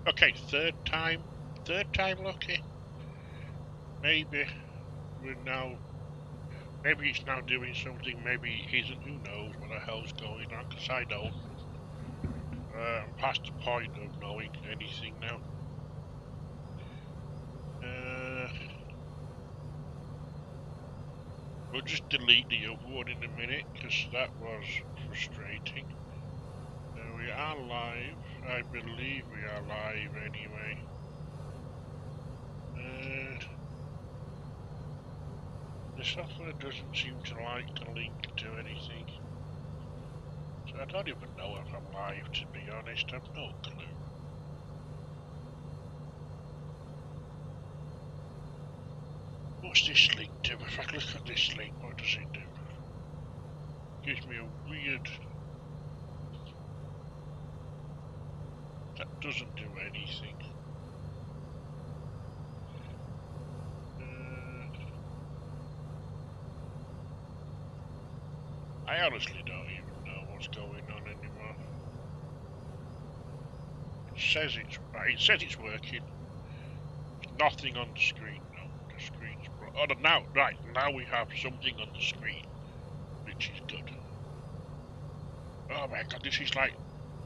Okay, third time lucky. Maybe we're now. Maybe it's now doing something. Maybe it isn't. Who knows what the hell's going on? Because I don't. I'm past the point of knowing anything now. We'll just delete the other one in a minute because that was frustrating. We are live. I believe we are live anyway. The software doesn't seem to like to link to anything. So I don't even know if I'm live, to be honest. I've no clue. What's this link to? If I look at this link, what does it do? Gives me a weird... That doesn't do anything. I honestly don't even know what's going on anymore. It says it's right. It says it's working. There's nothing on the screen. No, the screen's oh, now right now we have something on the screen, which is good. Oh my god, this is like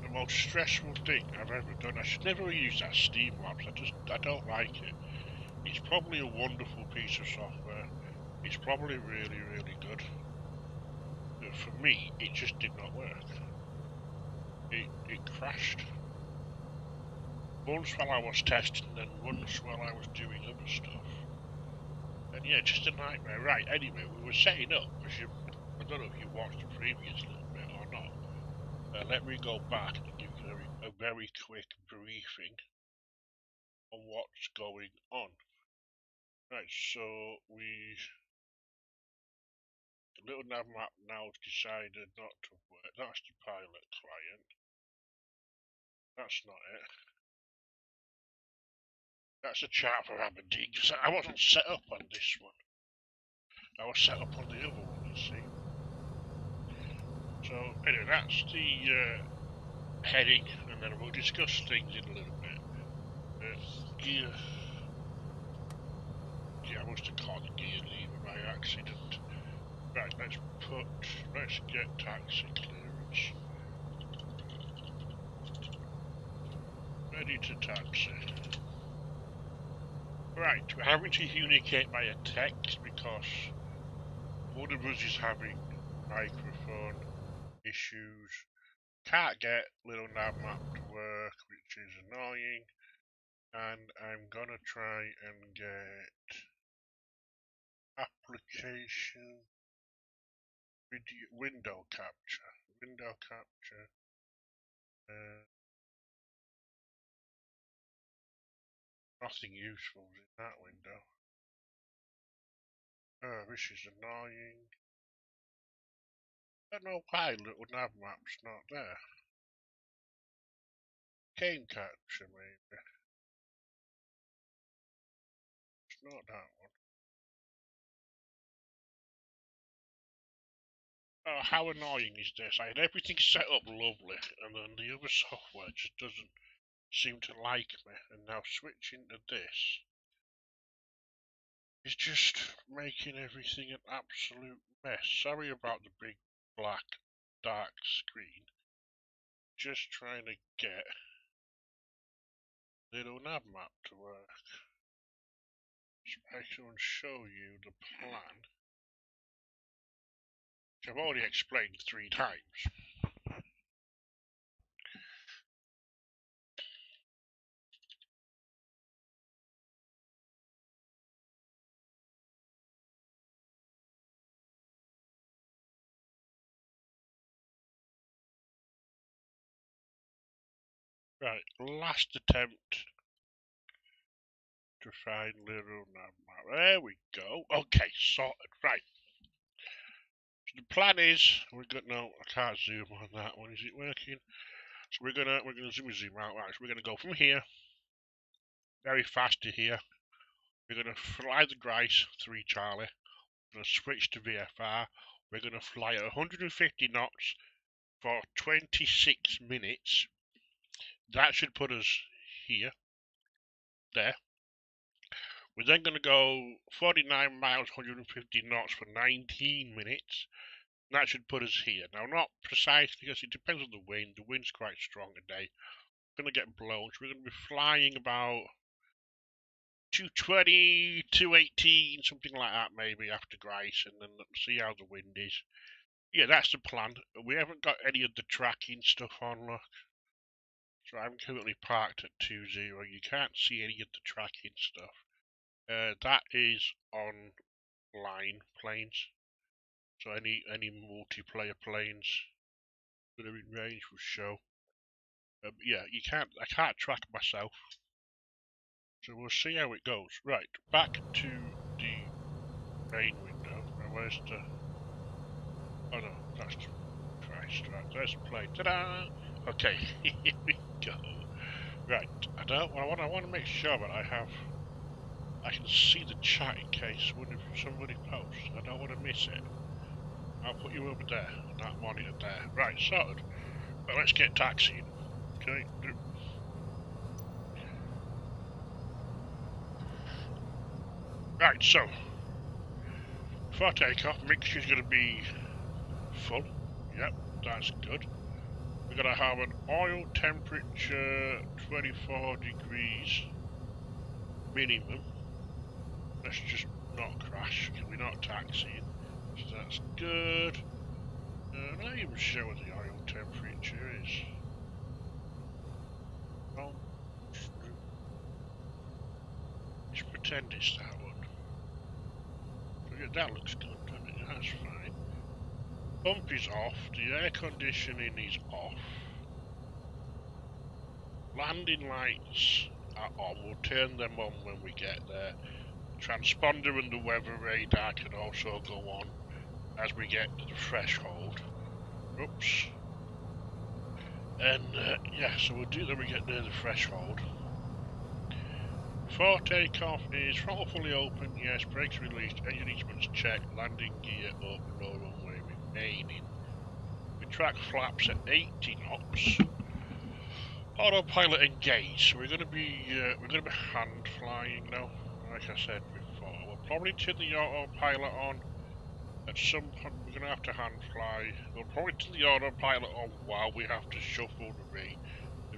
the most stressful thing I've ever done. I should never use that Steamlabs. I don't like it. It's probably a wonderful piece of software. It's probably really, really good. But for me, it just did not work. It crashed. Once while I was testing, then once while I was doing other stuff. And yeah, just a nightmare. Right, anyway, we were setting up, because I don't know if you watched the previous little bit or not. Let me go back and give you a very quick briefing on what's going on. Right, so the little nav map now decided not to work. That's the pilot client. That's not it. That's a chart for Aberdeen. I wasn't set up on this one. I was set up on the other one, you see. So anyway, that's the heading, and then we'll discuss things in a little bit. Gear. Yeah, I must have caught the gear lever by accident. Right, let's get taxi clearance. Ready to taxi. Right, we're having to communicate via text because one of us is having microphone issues. Can't get little nav map to work, which is annoying. And I'm gonna try and get application video window capture. Nothing useful in that window. Oh, this is annoying. I don't know why little nav map's not there. Game capture, maybe. It's not that one. Oh, how annoying is this? I had everything set up lovely, and then the other software just doesn't seem to like me, and now switching to this is just making everything an absolute mess. Sorry about the big black dark screen. Just trying to get little nav map to work. So I can show you the plan, which I've already explained 3 times. Right, last attempt to find little nav map. There we go. Okay, sorted. Right. So the plan is we're gonna no, I can't zoom on that one. Is it working? So we're gonna zoom out. Right, so we're gonna go from here, very fast to here. We're gonna fly the Grice 3 Charlie. We're gonna switch to VFR. We're gonna fly at 150 knots for 26 minutes. That should put us here, there. We're then going to go 49 miles, 150 knots for 19 minutes. That should put us here. Now, not precisely, because it depends on the wind. The wind's quite strong today. We're going to get blown, so we're going to be flying about 220, 218, something like that, maybe, after Grice, and then see how the wind is. Yeah, that's the plan. We haven't got any of the tracking stuff on, look. So I'm currently parked at 20. You can't see any of the tracking stuff. That is online planes. So any multiplayer planes that are in range will show. Yeah, I can't track myself. So we'll see how it goes. Right, back to the main window. Now where's the... Oh no, that's the Christ, right, there's the plane. Ta-da! Okay, here we go. Right, I want to make sure that I can see the chat in case somebody posts. I don't want to miss it. I'll put you over there, on that monitor there. Right, sorted. Well, let's get taxiing. Okay. Right, so before takeoff, mixture's going to be full. Yep, that's good. We're going to have an oil temperature 24 degrees minimum. Let's just not crash, because we're not taxiing. So that's good. Not even sure what the oil temperature is. Oh, let's pretend it's that one. So yeah, that looks good, doesn't it? That's fine. Pump is off, the air conditioning is off. Landing lights are on, we'll turn them on when we get there. Transponder and the weather radar can also go on as we get to the threshold. Oops. And yeah, so we'll do that when we get near the threshold. Before takeoff is throttle fully open, yes, brakes released, engine instruments checked, landing gear open, no runway remaining. We track flaps at 80 knots. Autopilot engaged. So we're gonna be hand flying now. Like I said before, we'll probably turn the autopilot on. At some point, we're gonna have to hand fly. We'll probably turn the autopilot on while we have to shuffle the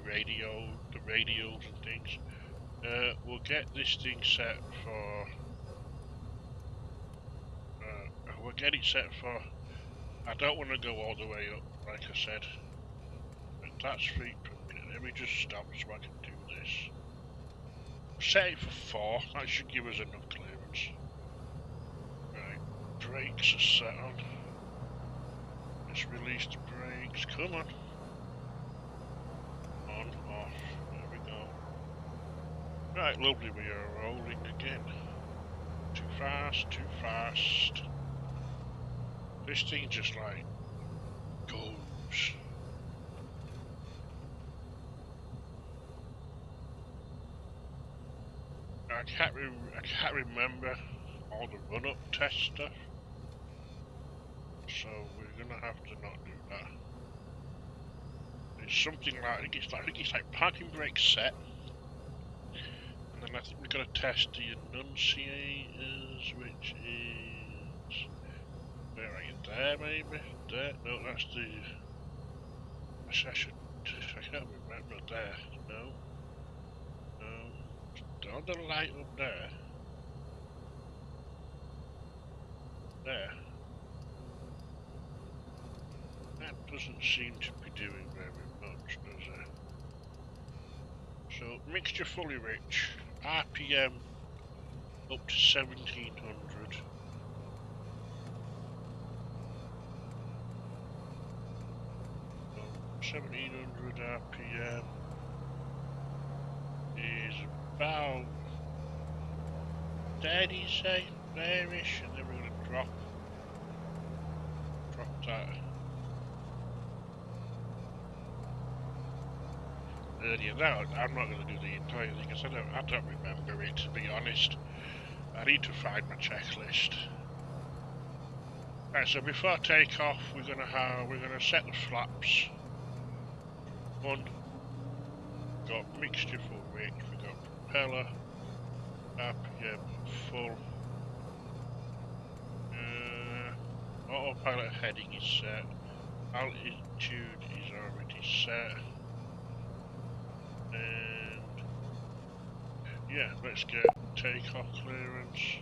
radios and things. We'll get this thing set for. We'll get it set for. I don't want to go all the way up, like I said. But that's 3 per minute. Let me just stop so I can do this. Set it for 4. That should give us enough clearance. Right, brakes are set on. Let's release the brakes. Come on. On, off. There we go. Right, lovely. We are rolling again. Too fast, too fast. This thing just like goes. I can't remember all the run-up test stuff, so we're gonna have to not do that. It's something like I think it's like parking brake set, and then I think we're gonna test the enunciators, which is where are you? There maybe? There? No, that's the. I can't remember there. No. The other light up there. There. That doesn't seem to be doing very much, does it? So, mixture fully rich. RPM up to 1700. So, 1700 RPM is about there, you say? There-ish, and then we're going to drop that. Earlier. Now, I'm not going to do the entire thing because I don't remember it, to be honest. I need to find my checklist. Right, so before takeoff, we're going to set the flaps. 1. Got mixture full switch, we got propeller, RPM full, autopilot heading is set, altitude is already set, and yeah, let's get takeoff clearance.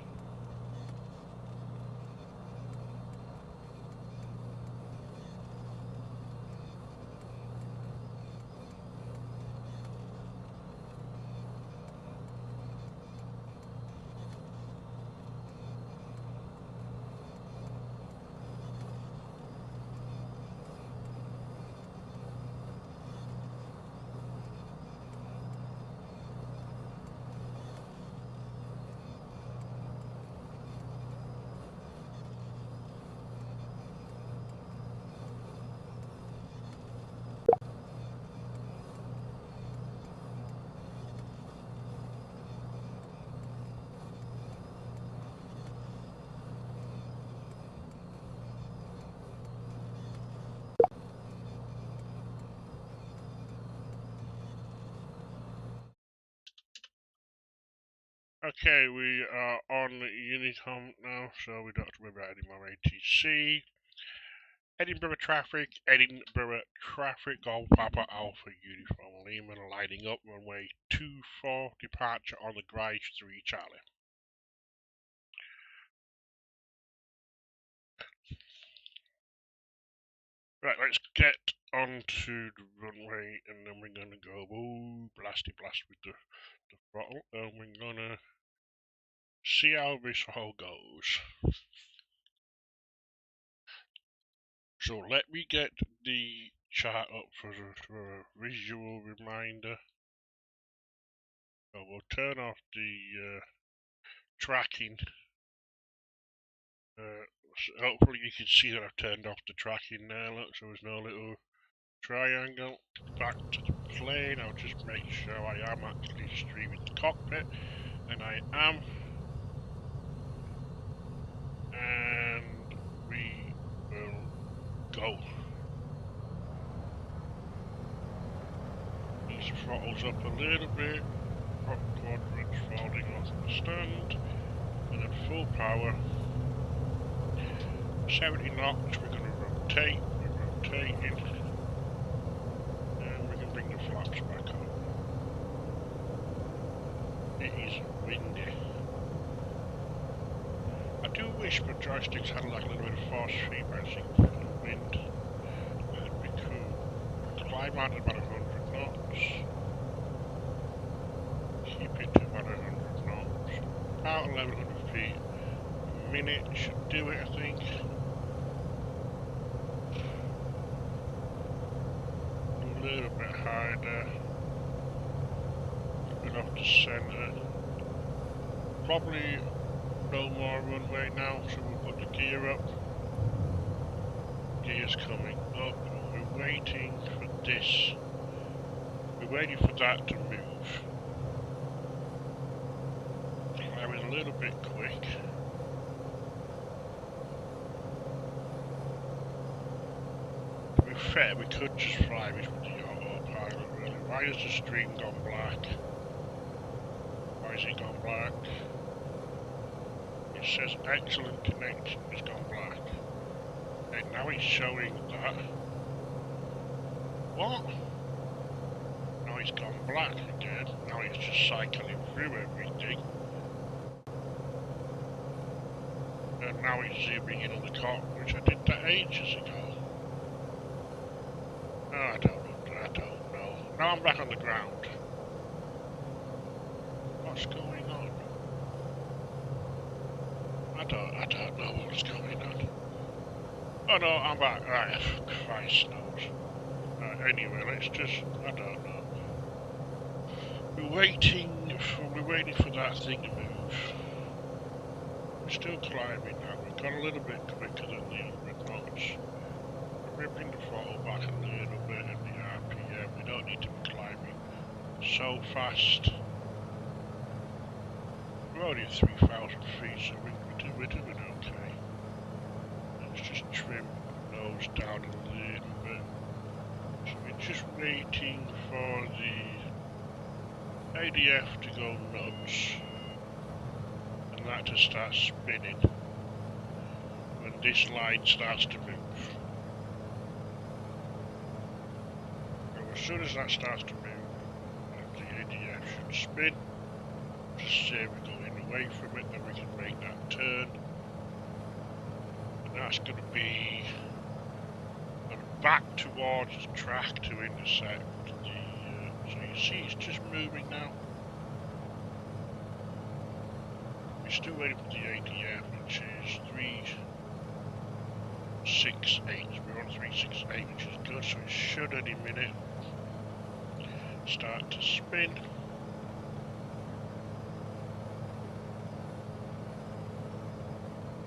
Okay, we are on Unicom now, so we don't have to worry about any more ATC. Edinburgh traffic, Golf Papa Alpha Uniform Lima lining up runway 24, departure on the Grise 3 Charlie. Right, let's get onto the runway and then we're gonna go blasty blast with the throttle and we're gonna see how this all goes. So let me get the chart up for a visual reminder. So we'll turn off the tracking. Hopefully you can see that I've turned off the tracking now, look, so there's no little triangle. Back to the plane, I'll just make sure I am actually streaming the cockpit, and I am. And we will go. These throttles up a little bit, front quadrants falling off the stand, and then full power. 70 knots, we're going to rotate, we're rotating, and we can bring the flaps back up. It is windy. I do wish my joysticks had like a little bit of force feedback for the wind. That'd be cool. Climb out at about 100 knots. Keep it to about 100 knots. About 1100 feet a minute should do it, I think. A little bit higher there. Bit off the centre. Probably no more runway now, so we'll put the gear up. Gear's coming up. We're waiting for this. We're waiting for that to move. I was a little bit quick. To be fair, we could just fly this with the autopilot, really. Why has the stream gone black? Why has it gone black? It says excellent connection has gone black. And now it's showing that. What? Now it's gone black again. Now it's just cycling through everything. And now it's zooming in on the clock, which I did that ages ago. Oh, I don't know. Now I'm back on the ground. What's going on? I don't know what's going on. Oh no, I'm back. Right, Christ knows. Anyway, let's just, I don't know. We're waiting for that thing to move. We're still climbing now. We've got a little bit quicker than the 100 knots. We're ripping the throttle back a little bit in the RPM. We don't need to be climbing so fast. We're only at 3,000 feet, so we're doing okay. Let's just trim the nose down a little bit. So we're just waiting for the ADF to go nuts, and that to start spinning when this line starts to move. So as soon as that starts to move, the ADF should spin. Just say we're going away from it, then we can make that turn. And that's going to be back towards the track to intercept the... so you see it's just moving now. We're still waiting for the ADF, which is 368. We're on 368, which is good, so it should any minute start to spin.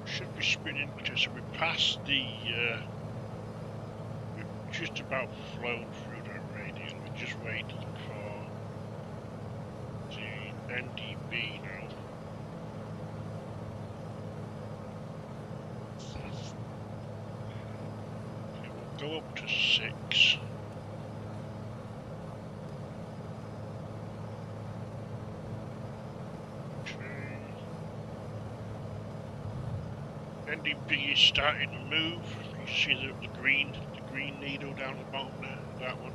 Should be spinning because we passed the we've just about flown through that radial. We're just waiting for the NDB now. Okay, we'll go up to 6. NDB is starting to move. You see the green needle down the bottom there, that one,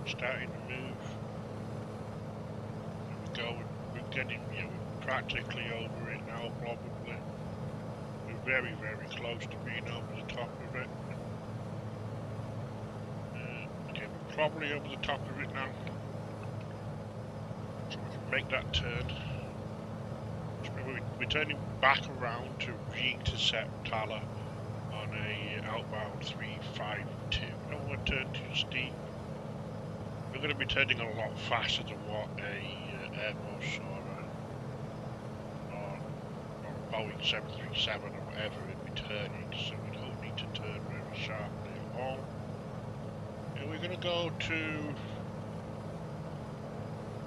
starting to move. There we go, we're getting, we're practically over it now, probably. We're very, very close to being over the top of it. Okay, we're probably over the top of it now. So we can make that turn. We're turning back around to re-intercept Tala on a outbound 352. I don't want to turn too steep. We're going to be turning a lot faster than what a Airbus or a Boeing 737 or whatever would be turning, so we don't need to turn very sharply at all. And we're going to go to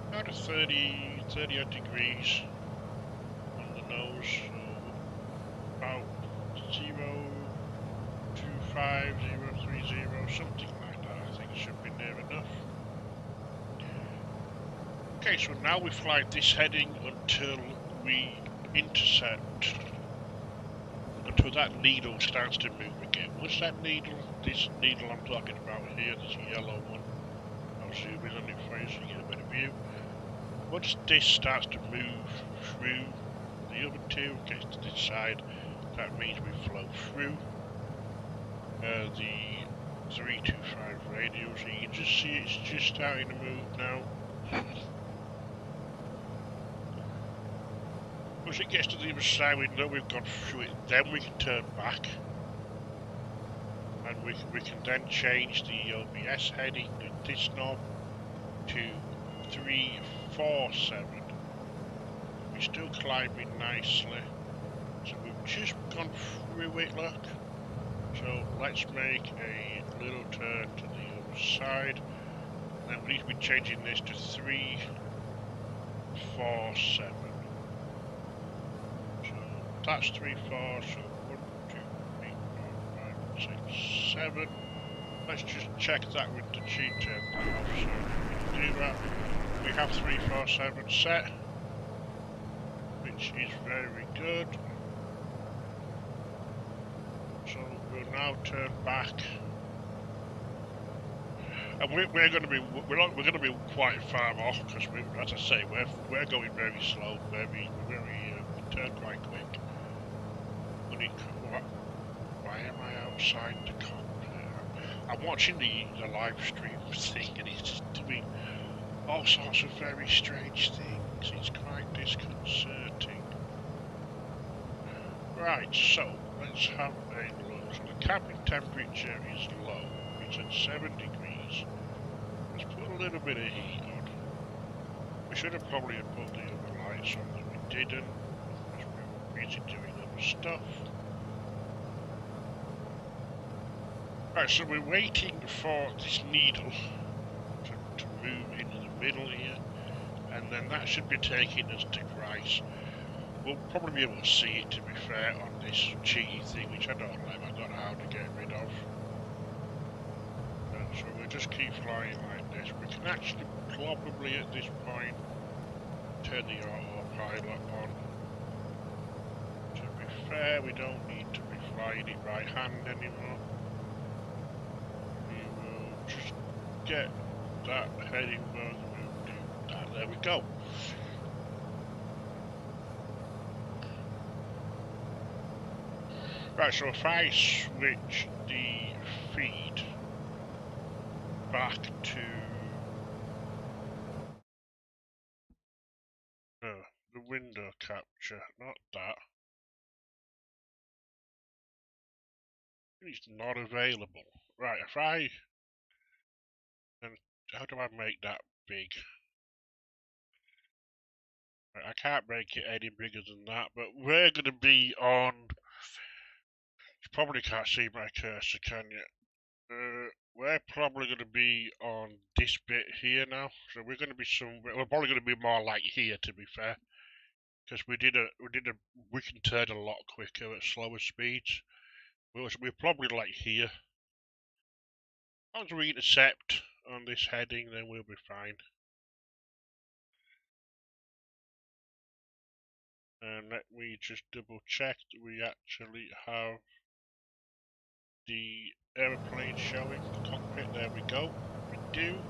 about 30 odd degrees. Nose, so about 025, 030, something like that. I think it should be near enough. Okay, so now we fly this heading until we intercept, until that needle starts to move again. What's that needle? This needle I'm talking about here, this yellow one. I'll zoom in on it for you so you get a better view. Once this starts to move through the other two, gets to this side, that means we flow through the 325 radial, so you can just see it's just starting to move now. Once it gets to the other side, we know we've gone through it, then we can turn back and we can then change the OBS heading, this knob, to 347. We're still climbing nicely, so we've just gone through it, look. So let's make a little turn to the other side. Then we need to be changing this to 347. So that's 34, so 1, 2, 3, 4, 5, 6, 7. Let's just check that with the cheat turn off, so we can do that. We have 347 set, which is very good. So we'll now turn back, and we're going to be quite far off because, as I say, we're going very slow, we turn quite quick. Why am I outside the cockpit? I'm watching the live stream thing, and it's just doing all sorts of very strange things. It's quite disconcerting. Right, so let's have a look. So the cabin temperature is low. It's at 7 degrees. Let's put a little bit of heat on. We should have probably put the other lights on, but we didn't, because we were busy doing other stuff. Right, so we're waiting for this needle to move into the middle here, and then that should be taking us to Grice. We'll probably be able to see it, to be fair, on this cheaty thing, which I don't like. I don't know how to get rid of. So we'll just keep flying like this. We can actually probably at this point turn the autopilot on. To be fair, we don't need to be flying it by hand anymore. We will just get that heading bug and we'll do that. There we go. Right, so if I switch the feed back to the window capture, not that. It's not available. Right, if I then how do I make that big? Right, I can't make it any bigger than that, but we're gonna be on. You probably can't see my cursor, can you? We're probably going to be on this bit here now, so we're going to be we're probably going to be more like here, to be fair, because we can turn a lot quicker at slower speeds. We're probably like here. As long as we intercept on this heading, then we'll be fine. And let me just double check that we actually have the aeroplane showing the cockpit. There we go. We do.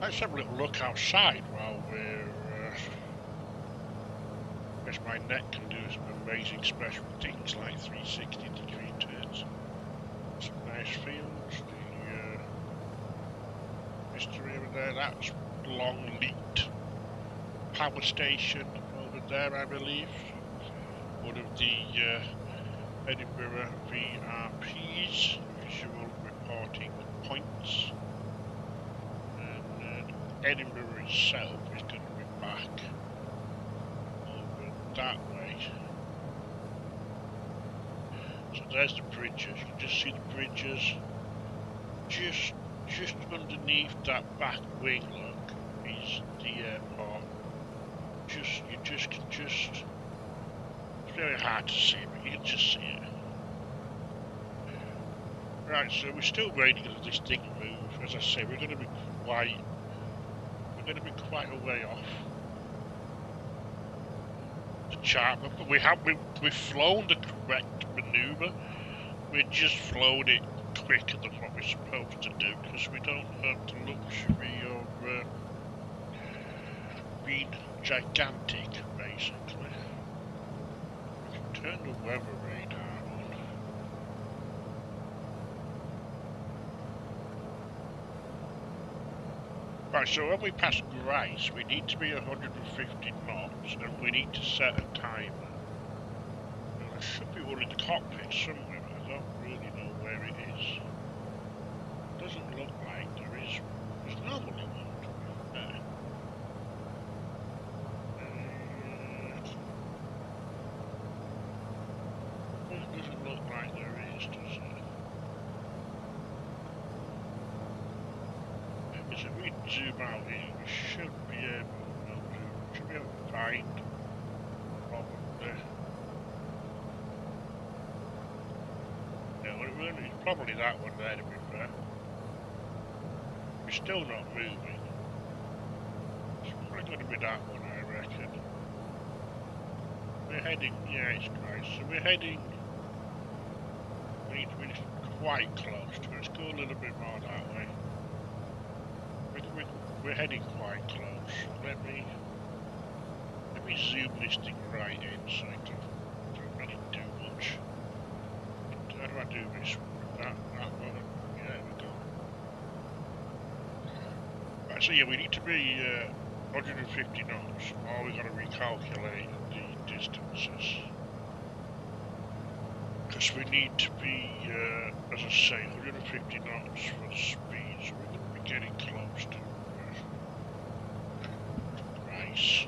Let's have a little look outside while we're. I guess my neck can do some amazing special things like 360-degree turns. Some nice fields. The history over there. That's long leaked power station over there, I believe. One of the Edinburgh VRP's visual reporting points. Edinburgh itself is going to be back over that way. So there's the bridges. You can just see the bridges just underneath that back wing. Look, is the airport. It's very hard to see, but you can just see it. Right, so we're still waiting for this thing to move. As I say, we're going to be quite a way off the chart, but we've flown the correct manoeuvre. We've just flown it quicker than what we're supposed to do because we don't have the luxury of being gigantic, basically. We can turn the weather radar on. Right, so when we pass Grice, we need to be 150 knots, and we need to set a timer. Now, there should be one in the cockpit somewhere, but I don't really know where it is. It doesn't look like there is. There's normally one, to be fair. It doesn't look like there is, does it? Because if we zoom out here, we should be able to find probably. Yeah, well, it's probably that one there, to be fair. We're still not moving. It's probably going to be that one, I reckon. We're heading, yeah, it's Christ. So we're heading. We need to be quite close to it. Let's go a little bit more that way. We're heading quite close. Let me zoom this thing right in so it don't really do much. How do I do this? That one. Yeah, there we go. Right, so yeah, we need to be 150 knots, or we've got to recalculate the distances. Because we need to be, as I say, 150 knots for the speed, so we're going to be getting close to Rice.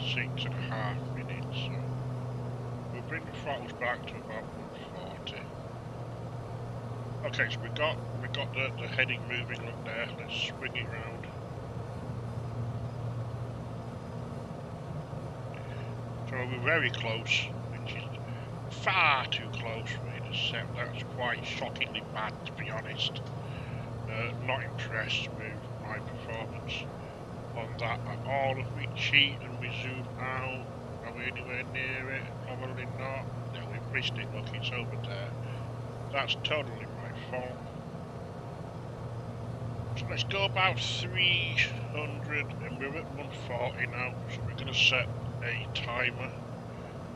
6.5 minutes, so we'll bring the throttles back to about 140. Okay, so we got the heading moving up there. Let's swing it round. So we're very close, which is far too close for me to set. That's quite shockingly bad, to be honest. Not impressed with my performance on that at all. If we cheat and we zoom out, are we anywhere near it? Probably not. No, we've missed it. Look, it's over there. That's totally my fault. So let's go about 300, and we're at 140 now. So we're going to set a timer.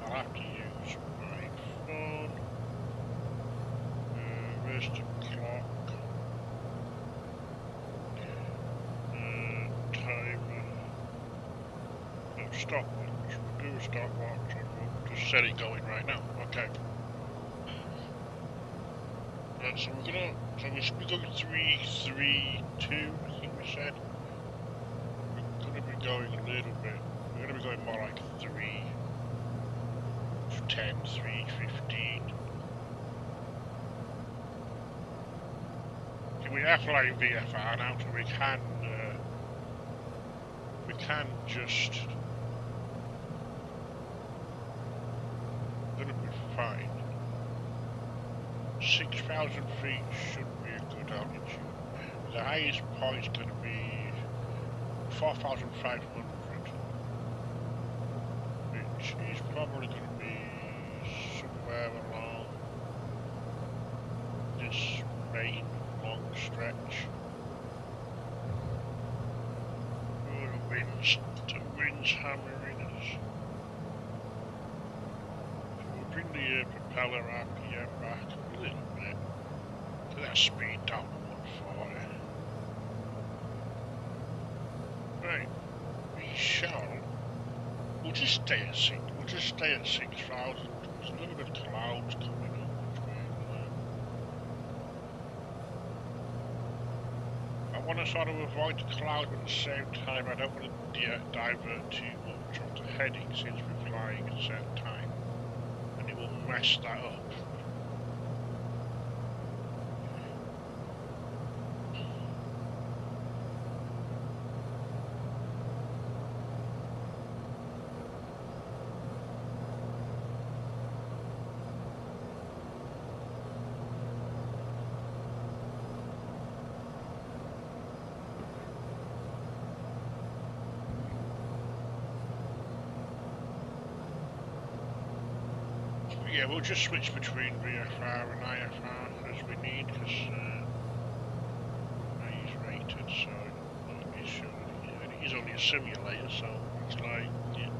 I'll have to use my phone. Where's the clock? Timer. No, stopwatch. We'll do a stopwatch and we'll just set it going right now. Okay. So we're gonna. So we should be going 332. I think we said. We're gonna be going a little bit. We're gonna be going more like 310, 315. Okay, we are flying VFR now, so we can just. Gonna be fine. 6,000 feet should be a good altitude. The highest point is going to be 4,500, which is probably going to be somewhere along this main long stretch. Oh, the wind's hammering us. So we'll bring the propeller RPM back a little bit to that speed down to 140. Right, we shall. We'll just stay at 6,000. There's a little bit of clouds coming up between I want to sort of avoid the cloud, but at the same time I don't want to divert too much onto heading since we're flying at a certain time, and it will mess that up. Yeah, we'll just switch between VFR and IFR as we need, because he's rated, so no issue. And it is only a simulator, so it's like, yeah.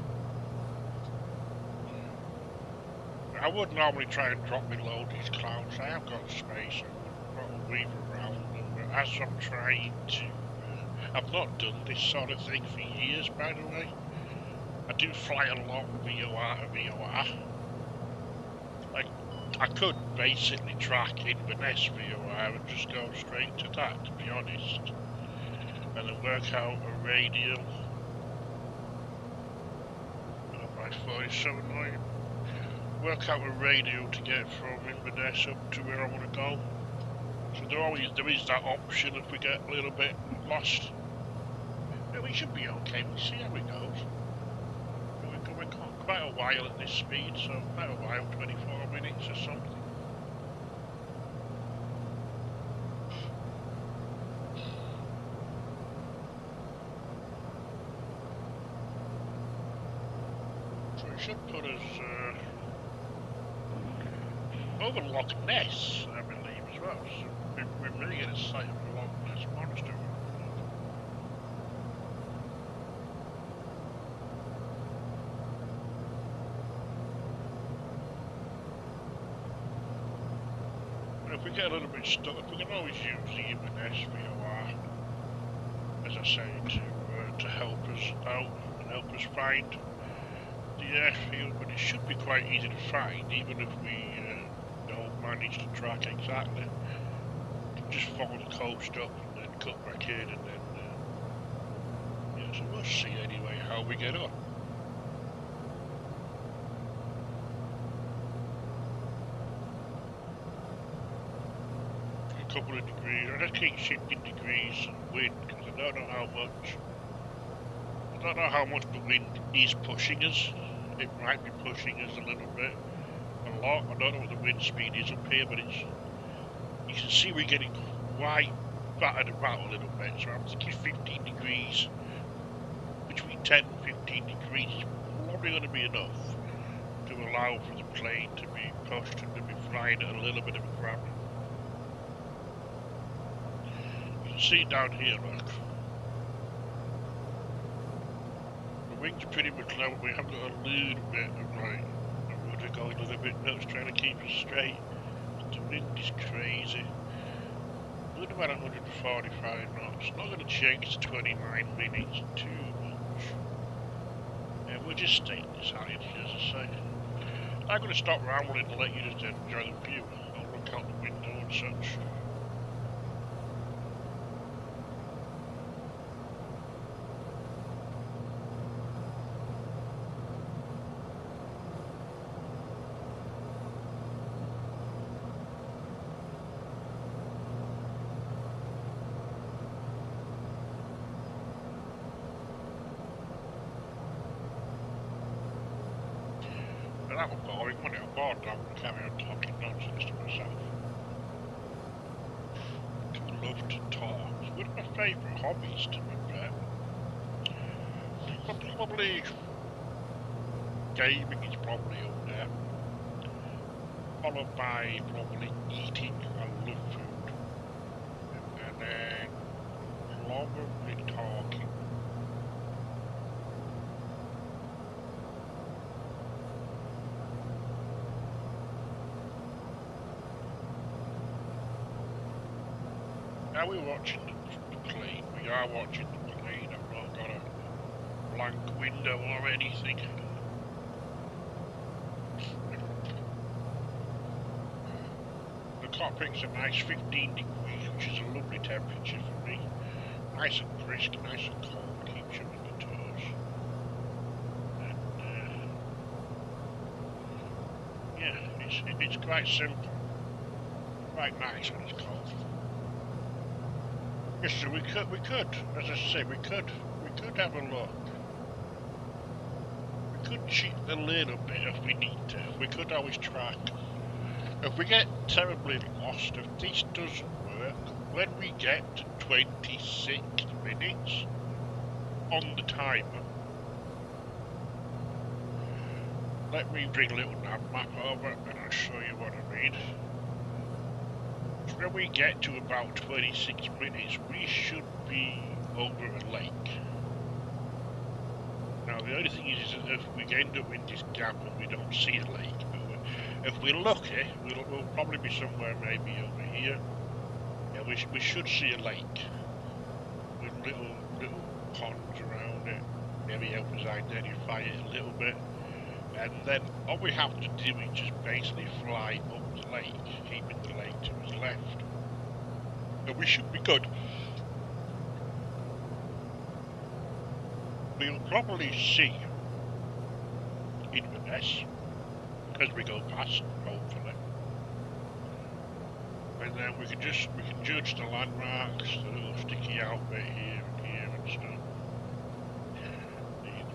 I would normally try and drop below these clouds. I have got space, I would weave around them, but as I'm trying to, I've not done this sort of thing for years, by the way. I do fly a lot VOR to VOR. Like, I could basically track Inverness VOR and just go straight to that, to be honest, and then work out a radial. Oh, my phone is so annoying. Work out a radial to get from Inverness up to where I want to go. So there is that option if we get a little bit lost. But we should be okay. We'll see how it goes. We're quite a while at this speed, so quite a while, 24 minutes or something. So it should put us over Loch Ness, I believe, as well. So we're really getting a sight of the Loch Ness monster. If we get a little bit stuck, we can always use the Inverness VOR, as I say, to help us out and help us find the airfield, but it should be quite easy to find, even if we don't manage to track exactly. Just follow the coast up and then cut back in, and then, yeah, so we'll see anyway how we get on. couple of degrees. I just keep shifting degrees of wind because I don't know how much. I don't know how much the wind is pushing us. It might be pushing us a little bit, a lot. I don't know what the wind speed is up here, but it's. You can see we're getting quite battered about a little bit. So I'm thinking 15 degrees, between 10 and 15 degrees is probably going to be enough to allow for the plane to be pushed and to be flying at a little bit of a grab. You can see down here, look. The wings are pretty much level. We have got a little bit of like, the rudder going a little bit nuts, trying to keep us straight. But the wind is crazy. We're at about 145 knots. It's not going to change to 29 minutes too much. And we'll just stay inside, as I say. I'm going to stop rambling and let you just enjoy the view. I'll look out the window and such. That was boring, wasn't it? I'm bored now. I'm carry on talking nonsense to myself. I love to talk. It's one of my favourite hobbies, to be fair. But probably gaming is probably up there. Followed by probably eating. I love food. And then probably talking. Now we're watching the plane. We are watching the plane. I've not got a blank window or anything. The cockpit's a nice 15 degrees, which is a lovely temperature for me. Nice and crisp, nice and cold, keeps you on your toes. And yeah, it's quite simple. Quite nice when it's cold. Yes, so we could, as I say, we could have a look. We could cheat a little bit if we need to. We could always track. If we get terribly lost, if this doesn't work, when we get to 26 minutes on the timer, let me bring a little nav map over and I'll show you what I mean. When we get to about 26 minutes, we should be over a lake. Now the only thing is that if we end up in this gap and we don't see a lake, but if we're lucky, we'll probably be somewhere maybe over here. Yeah, we should see a lake with little ponds around it. Maybe help us identify it a little bit. And then all we have to do is just basically fly up the lake, keeping the lake to his left. And we should be good. We'll probably see Inverness as we go past, hopefully. And then we can judge the landmarks, the little sticky out bit here and here and stuff.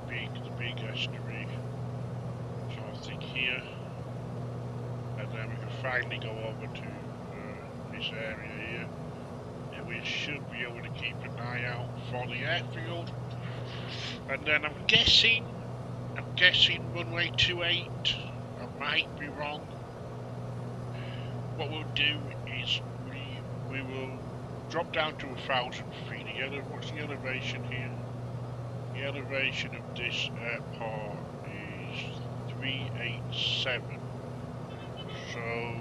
The big estuary. So I think here, and then we can finally go over to this area here. And we should be able to keep an eye out for the airfield. And then I'm guessing runway 28. I might be wrong. What we'll do is we will drop down to 1,000 feet. What's the elevation here? The elevation of this airport is 387. So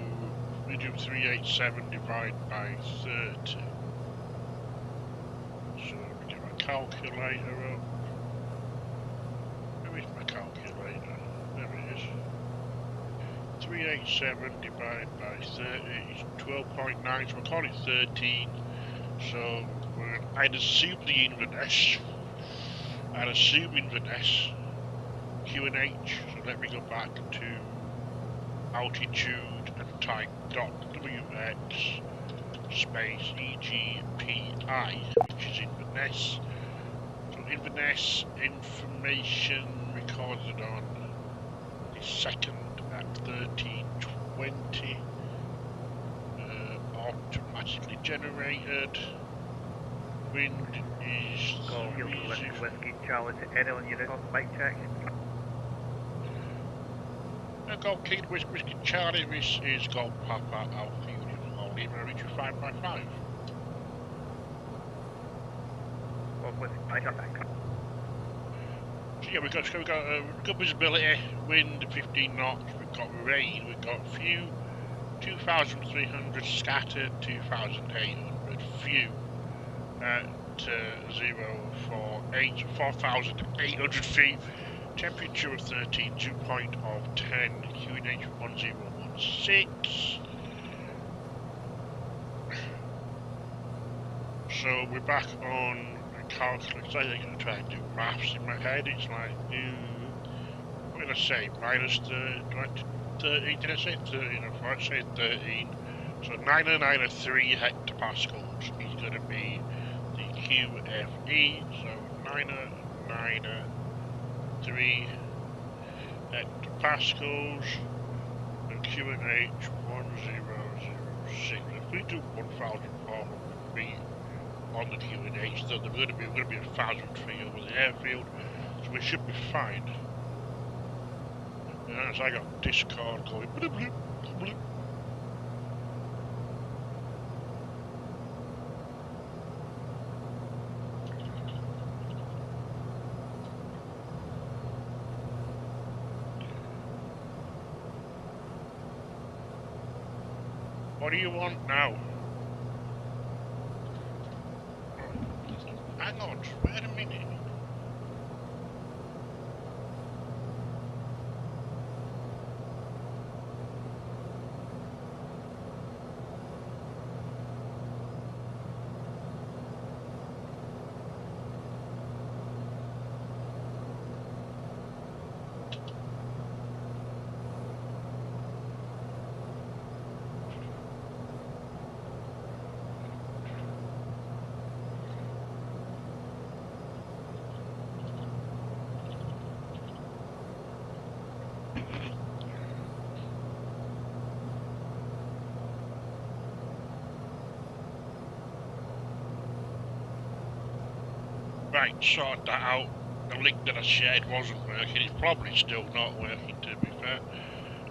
we do 387 divided by 30. So let me get my calculator up. Where is my calculator? There it is. 387 divided by 30 is 12.9, so we'll call it 13. So I'd assume the Inverness. I'd assume Inverness. QNH. So let me go back to altitude and type .wx. space EGPI, which is Inverness. So Inverness information recorded on the 2nd at 13:20. Automatically generated. Wind is Go Whiskey Charlie to Eddie on your mic check. Go King Whiskey Charlie, this is Gold Papa Alpha Union. I'll leave it at 5 by 5. So yeah, we've got good visibility, wind 15 knots, we've got rain, we've got few, 2,300 scattered, 2,800 few at 4,800 feet, temperature of 13, dew point of 10, QNH 1016. So we're back on calculator. I'm going to try and do maths in my head. It's like, what did I say? Minus 13, did I say 13? I say 13. So 903 hectopascals is going to be the QFE. So 903 hectopascals and QNH 1006. If we do 1,400 feet on the QNH, so we're going to be 1,000 feet over the airfield, so we should be fine. And as I got Discord going, bloop, bloop, bloop. What do you want now? Hang on, wait a minute. Right, sort that out. The link that I shared wasn't working. It's probably still not working, to be fair.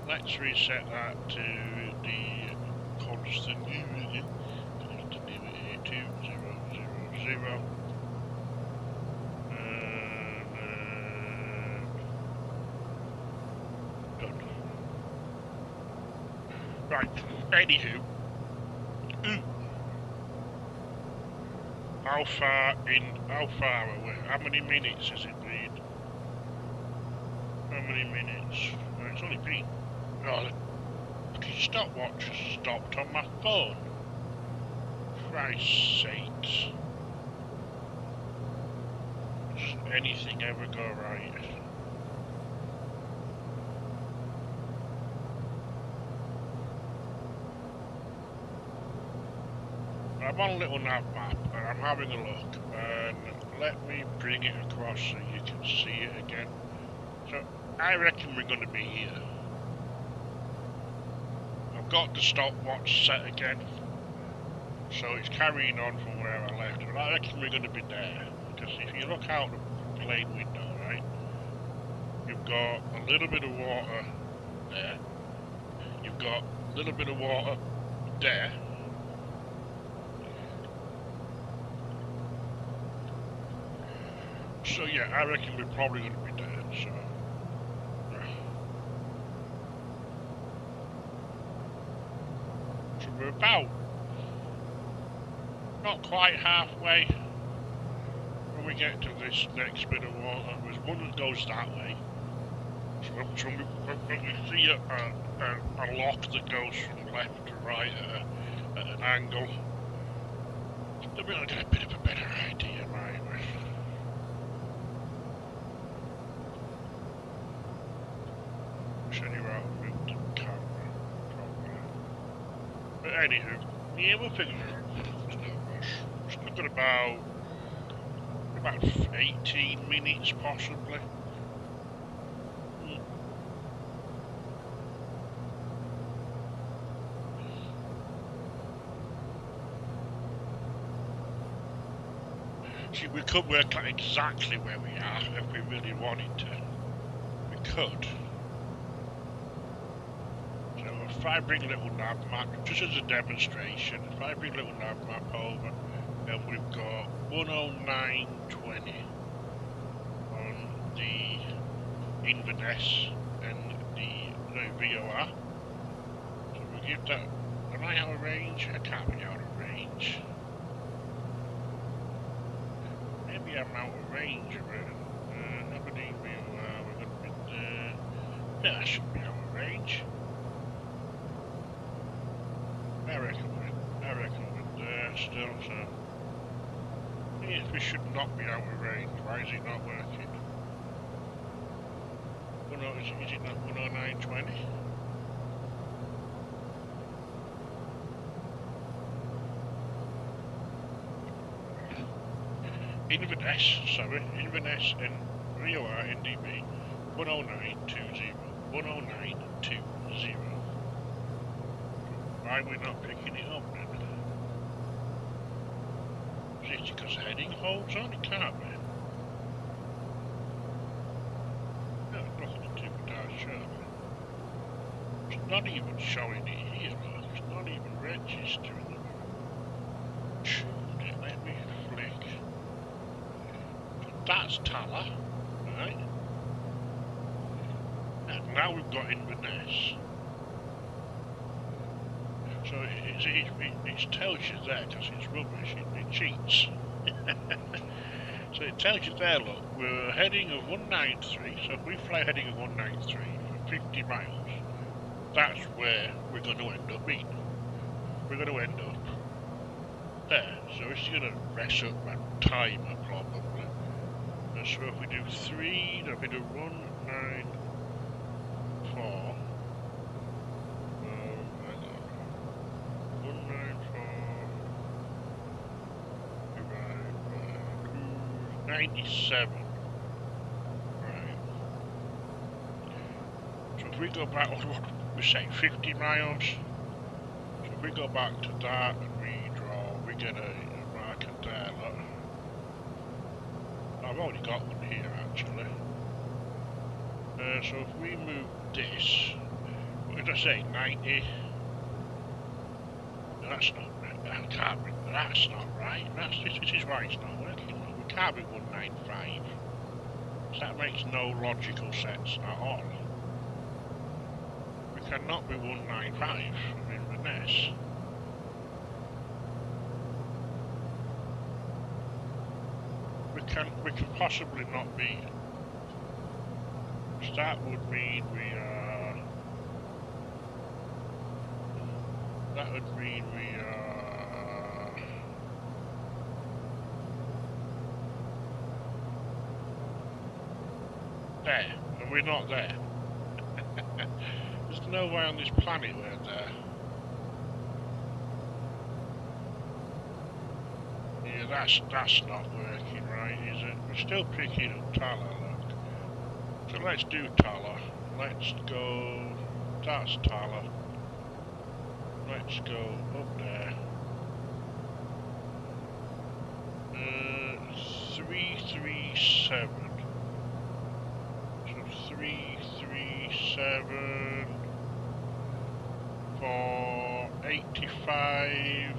Let's reset that to the constant unity. Continuity 2000. Done. Right, anywho. How far away? How many minutes has it been? How many minutes? Oh, it's only been... Oh, the stopwatch has stopped on my phone. Christ's sakes. Doesn't anything ever go right? I'm on a little nav map and I'm having a look, and let me bring it across so you can see it again. So I reckon we're going to be here. I've got the stopwatch set again, so it's carrying on from where I left, but I reckon we're going to be there, because if you look out the plane window, right, you've got a little bit of water there, you've got a little bit of water there. So yeah, I reckon we're probably going to be there, so... So we're about... not quite halfway when we get to this next bit of water. There's one that goes that way. So we see a lock that goes from left to right at an angle. Then we'll get a bit of a better idea, right? Anyway, I'll move the camera properly. But anywho, Yeah, we'll figure it out. There's no rush. It's looking about 18 minutes possibly. See, we could work out exactly where we are if we really wanted to. We could. So if I bring a little nav map, just as a demonstration, if I bring a little nav map over, then we've got 109.20 on the Inverness and the VOR. So we give that, am I out of range? I can't be out of range. Maybe I'm out of range of it. Aberdeen VOR, we're going to be there. No, I should be out of range. I reckon we're there still, so yes, we should not be out of range. Why is it not working? Oh no, is it not 109.20? Inverness and VOR NDB 109.20. 109.20. Why are we not picking it up then? Is it because heading holds on? It can't be. No, it's nothing to do with that, surely. It's not even showing it here, look. It's not even registering it. Tuned it, let me flick. That's Tala, right? And now we've got Inverness. So it tells you there, because it's rubbish, it cheats. So it tells you there, look, we're heading of 193, so if we fly heading of 193 for 50 miles, that's where we're going to end up being. We're going to end up there. So it's going to mess up my timer probably. And so if we do 3, that'll be the 194. 97. Right. So if we go back, what we say, 50 miles. So if we go back to that and redraw, we get a marker there. Look. I've already got one here actually. So if we move this, what did I say, 90? No, that's not right. That can't be. That's not right. This is why it's not working. We can't be 195. So that makes no logical sense at all. We cannot be 195 in Inverness. We can possibly not be. So that would mean we are. That would mean we are. There, and we're not there. There's no way on this planet we're there. Yeah, that's not working right, is it? We're still picking up Tala, look. So let's do Tala. Let's go. That's Tala. Let's go up there. 337. So 337 for 85.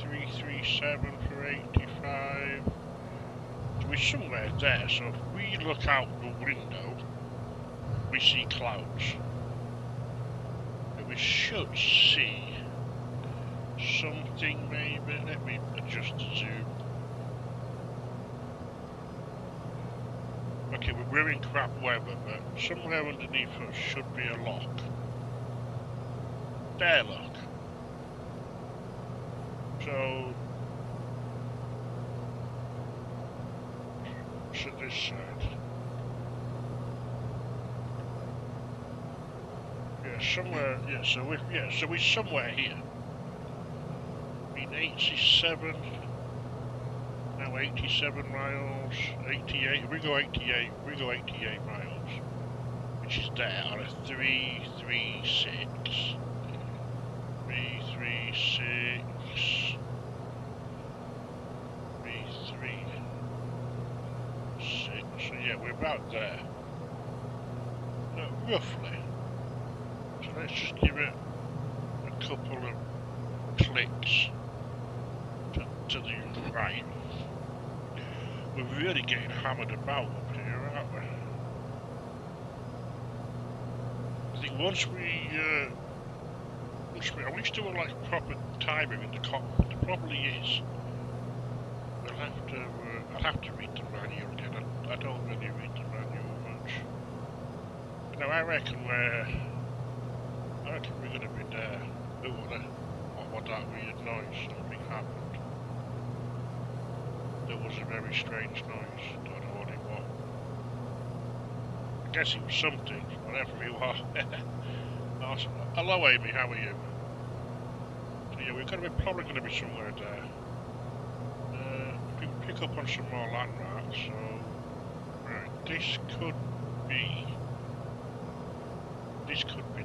337 for 85. So we're somewhere there. So if we look out the window, we see clouds. And we should see something maybe. Let me adjust the zoom. Okay, we're in crap weather, but somewhere underneath us should be a lock. There, look. So this side. Yeah, Yeah, somewhere. Yeah, so we're somewhere here. Been 87. Now 87 miles. 88. We go 88. We go 88 miles, which is there on a 336. 336. 336. So yeah, we're about there. No, roughly. So let's just give it a couple of clicks to the right. We're really getting hammered about up here, aren't we? I think once we at least do a proper timer in the cockpit, there probably is. We'll have to. I'll have to read the manual again. I don't really read the manual much. You know, I reckon we're going to be there. What was that weird noise? Something happened. There was a very strange noise. Don't know what it was. I guess it was something, whatever it was. Awesome. Hello, Amy. How are you? So yeah, we're probably going to be somewhere there. We can pick up on some more landmarks. So, right, this could be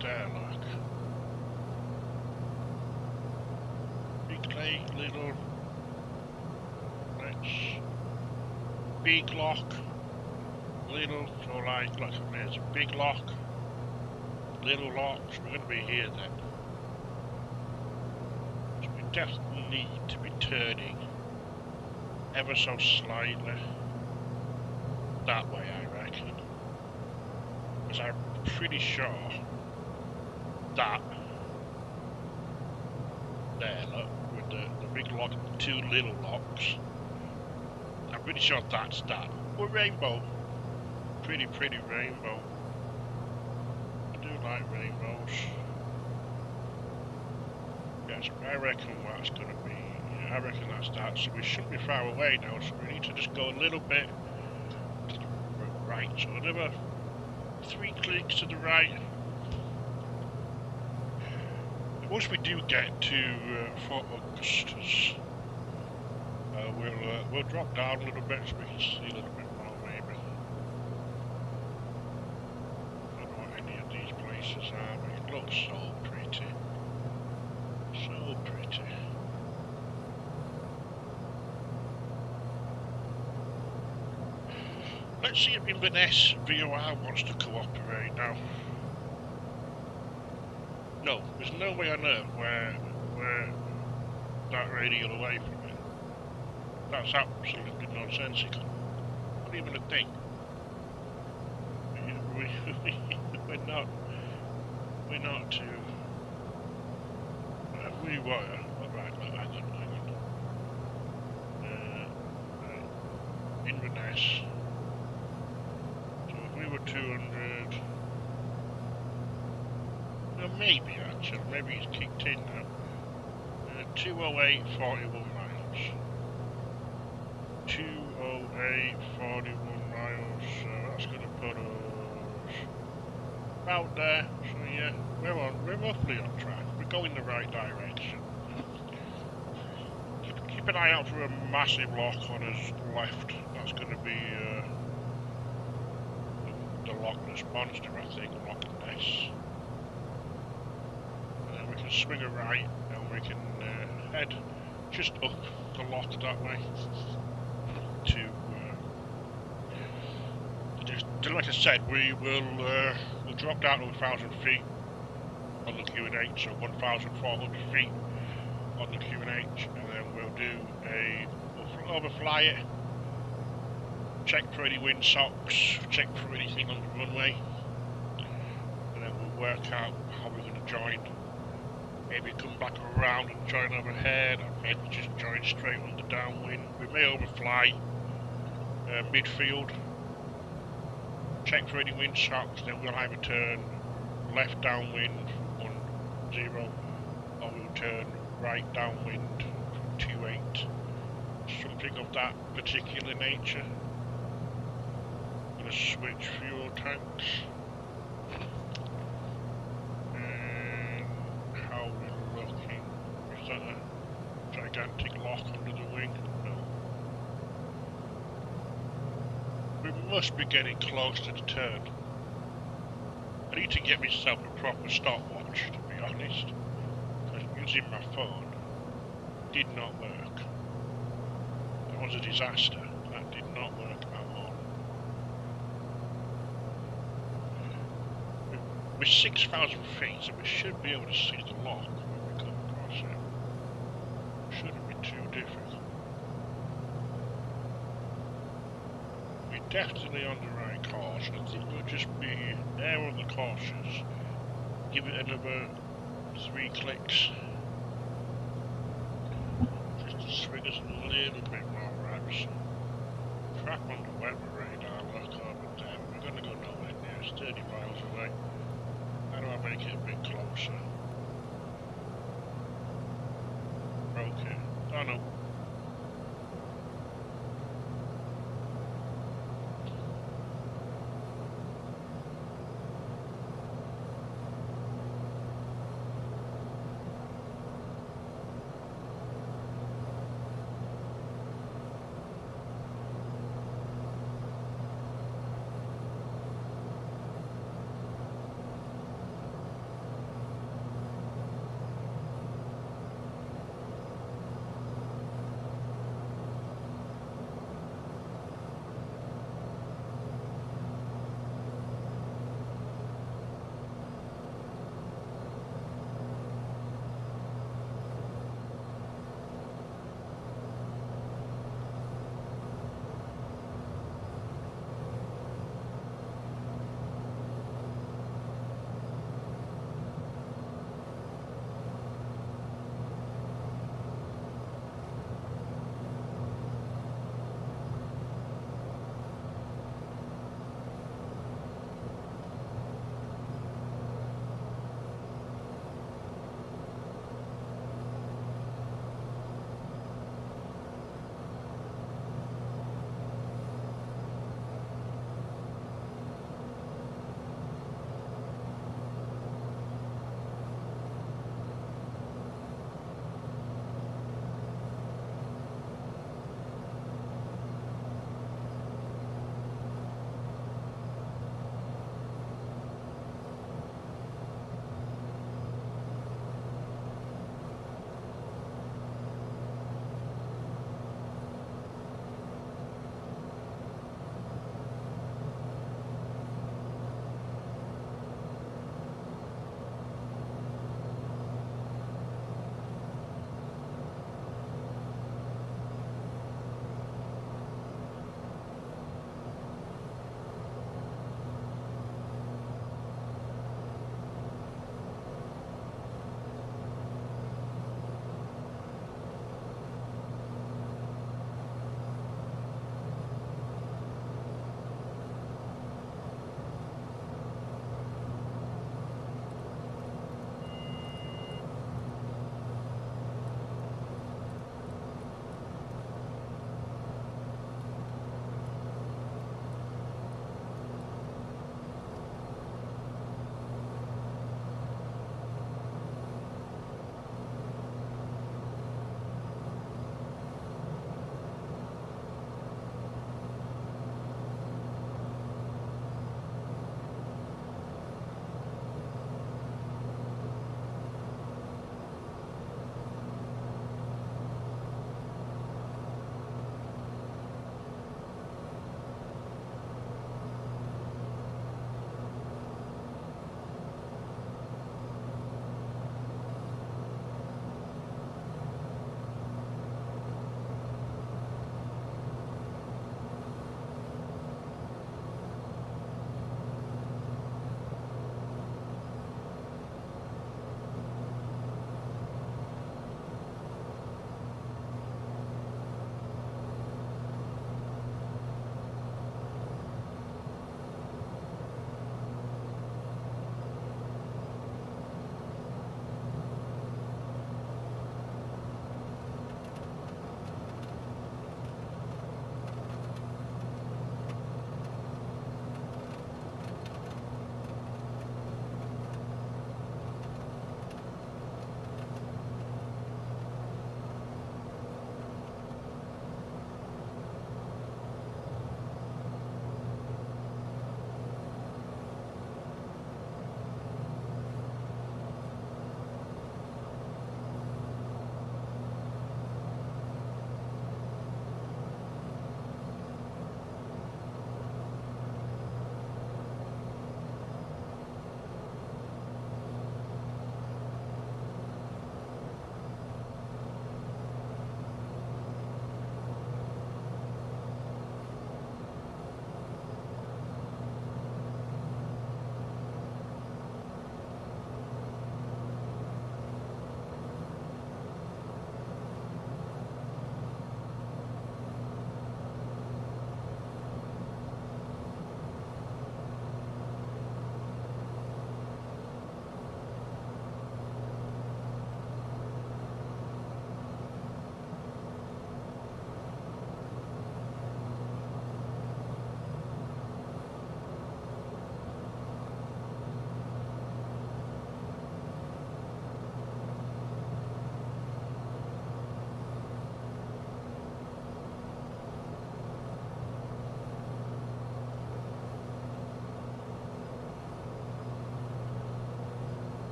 there, like. Big lake, little. Big lock, little, so like there's a big lock, little locks. We're going to be here then. So we definitely need to be turning ever so slightly that way, I reckon. Because I'm pretty sure that there, look, with the big lock and the two little locks. I'm pretty sure that's that. Or rainbow. Pretty rainbow. I do like rainbows. Yes, I reckon that's going to be. Yeah, I reckon that's that. So we shouldn't be far away now. So we need to just go a little bit to the right. So another 3 clicks to the right. Once we do get to Fort Augustus, we'll drop down a little bit so we can see a little bit more, maybe. I don't know what any of these places are, but it looks so pretty. So pretty. Let's see if Inverness VOR wants to cooperate now. No, there's no way on earth where that radial away from it. That's absolutely nonsensical. Not even a thing. We're not too. We were. Right, hang on. Inverness. So if we were 200. No, maybe actually. Maybe it's kicked in now. 208, 41 miles. 208, 41 miles. So that's going to put us about there. So yeah, we're roughly on track. We're going the right direction. Keep an eye out for a massive lock on his left. That's going to be the Loch Ness Monster, I think. Loch Ness. We can swing a right and we can head just up the lock that way to like I said, we'll drop down to 1,000 feet on the QNH, so 1,400 feet on the QNH, and then we'll overfly it, check for any wind socks, check for anything on the runway, and then we'll work out how we're going to join. Maybe come back around and join overhead, or maybe just join straight on the downwind. We may overfly midfield, check for any wind shocks, then we'll either turn left downwind from 10, or we'll turn right downwind from 28. Something of that particular nature. I'm going to switch fuel tanks. Is that a gigantic lock under the wing? No. We must be getting close to the turn. I need to get myself a proper stopwatch, to be honest. Because using my phone did not work. That was a disaster. That did not work at all. We're 6,000 feet, so we should be able to see the lock when we come across it. Shouldn't be too difficult. We're definitely on the right course. I think we'll just be there on the cautious. Give it another 3 clicks. Just to swing us a little bit more wraps. Trap on the weather radar, look over there. We're going to go nowhere near. It's 30 miles away. How do I make it a bit closer? Okay. Oh no.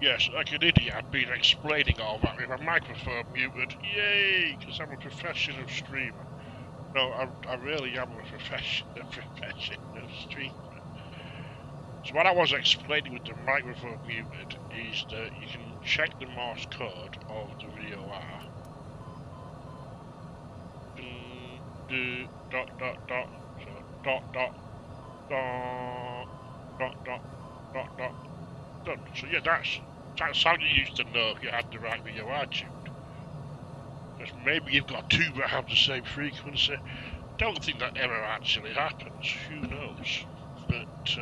Yes, like an idiot, I've been explaining all that with my microphone muted. Yay! Because I'm a professional streamer. No, I really am a professional streamer. So what I was explaining with the microphone muted is that you can check the Morse code of the VOR. Do dot dot dot. So dot dot dot dot dot dot dot done. So yeah, that's how you used to know if you had the right VOR tuned. Because maybe you've got two that have the same frequency. Don't think that ever actually happens. Who knows? But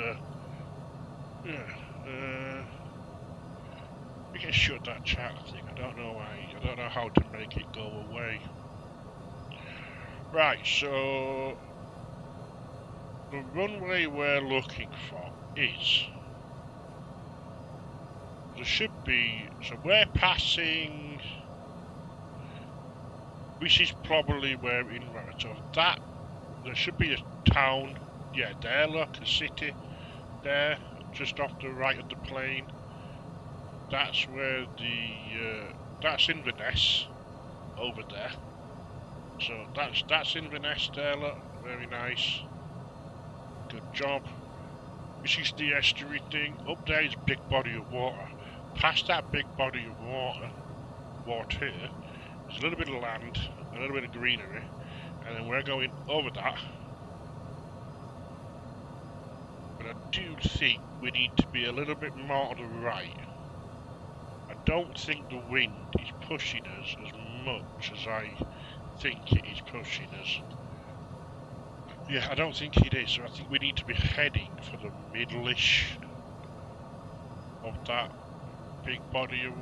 yeah, we can shut that chat thing. I don't know why. I don't know how to make it go away. Right. So the runway we're looking for is. There should be. So we're passing. This is probably where in so that there should be a town. Yeah, there. Look, a city. There, just off the right of the plane. That's where the that's Inverness over there. So that's Inverness there. Look, very nice. Good job. This is the estuary thing. Up there is a big body of water. Past that big body of water here, there's a little bit of land, a little bit of greenery, and then we're going over that. But I do think we need to be a little bit more to the right. I don't think the wind is pushing us as much as I think it is pushing us. Yeah, I don't think it is, so I think we need to be heading for the middle-ish of that big body of...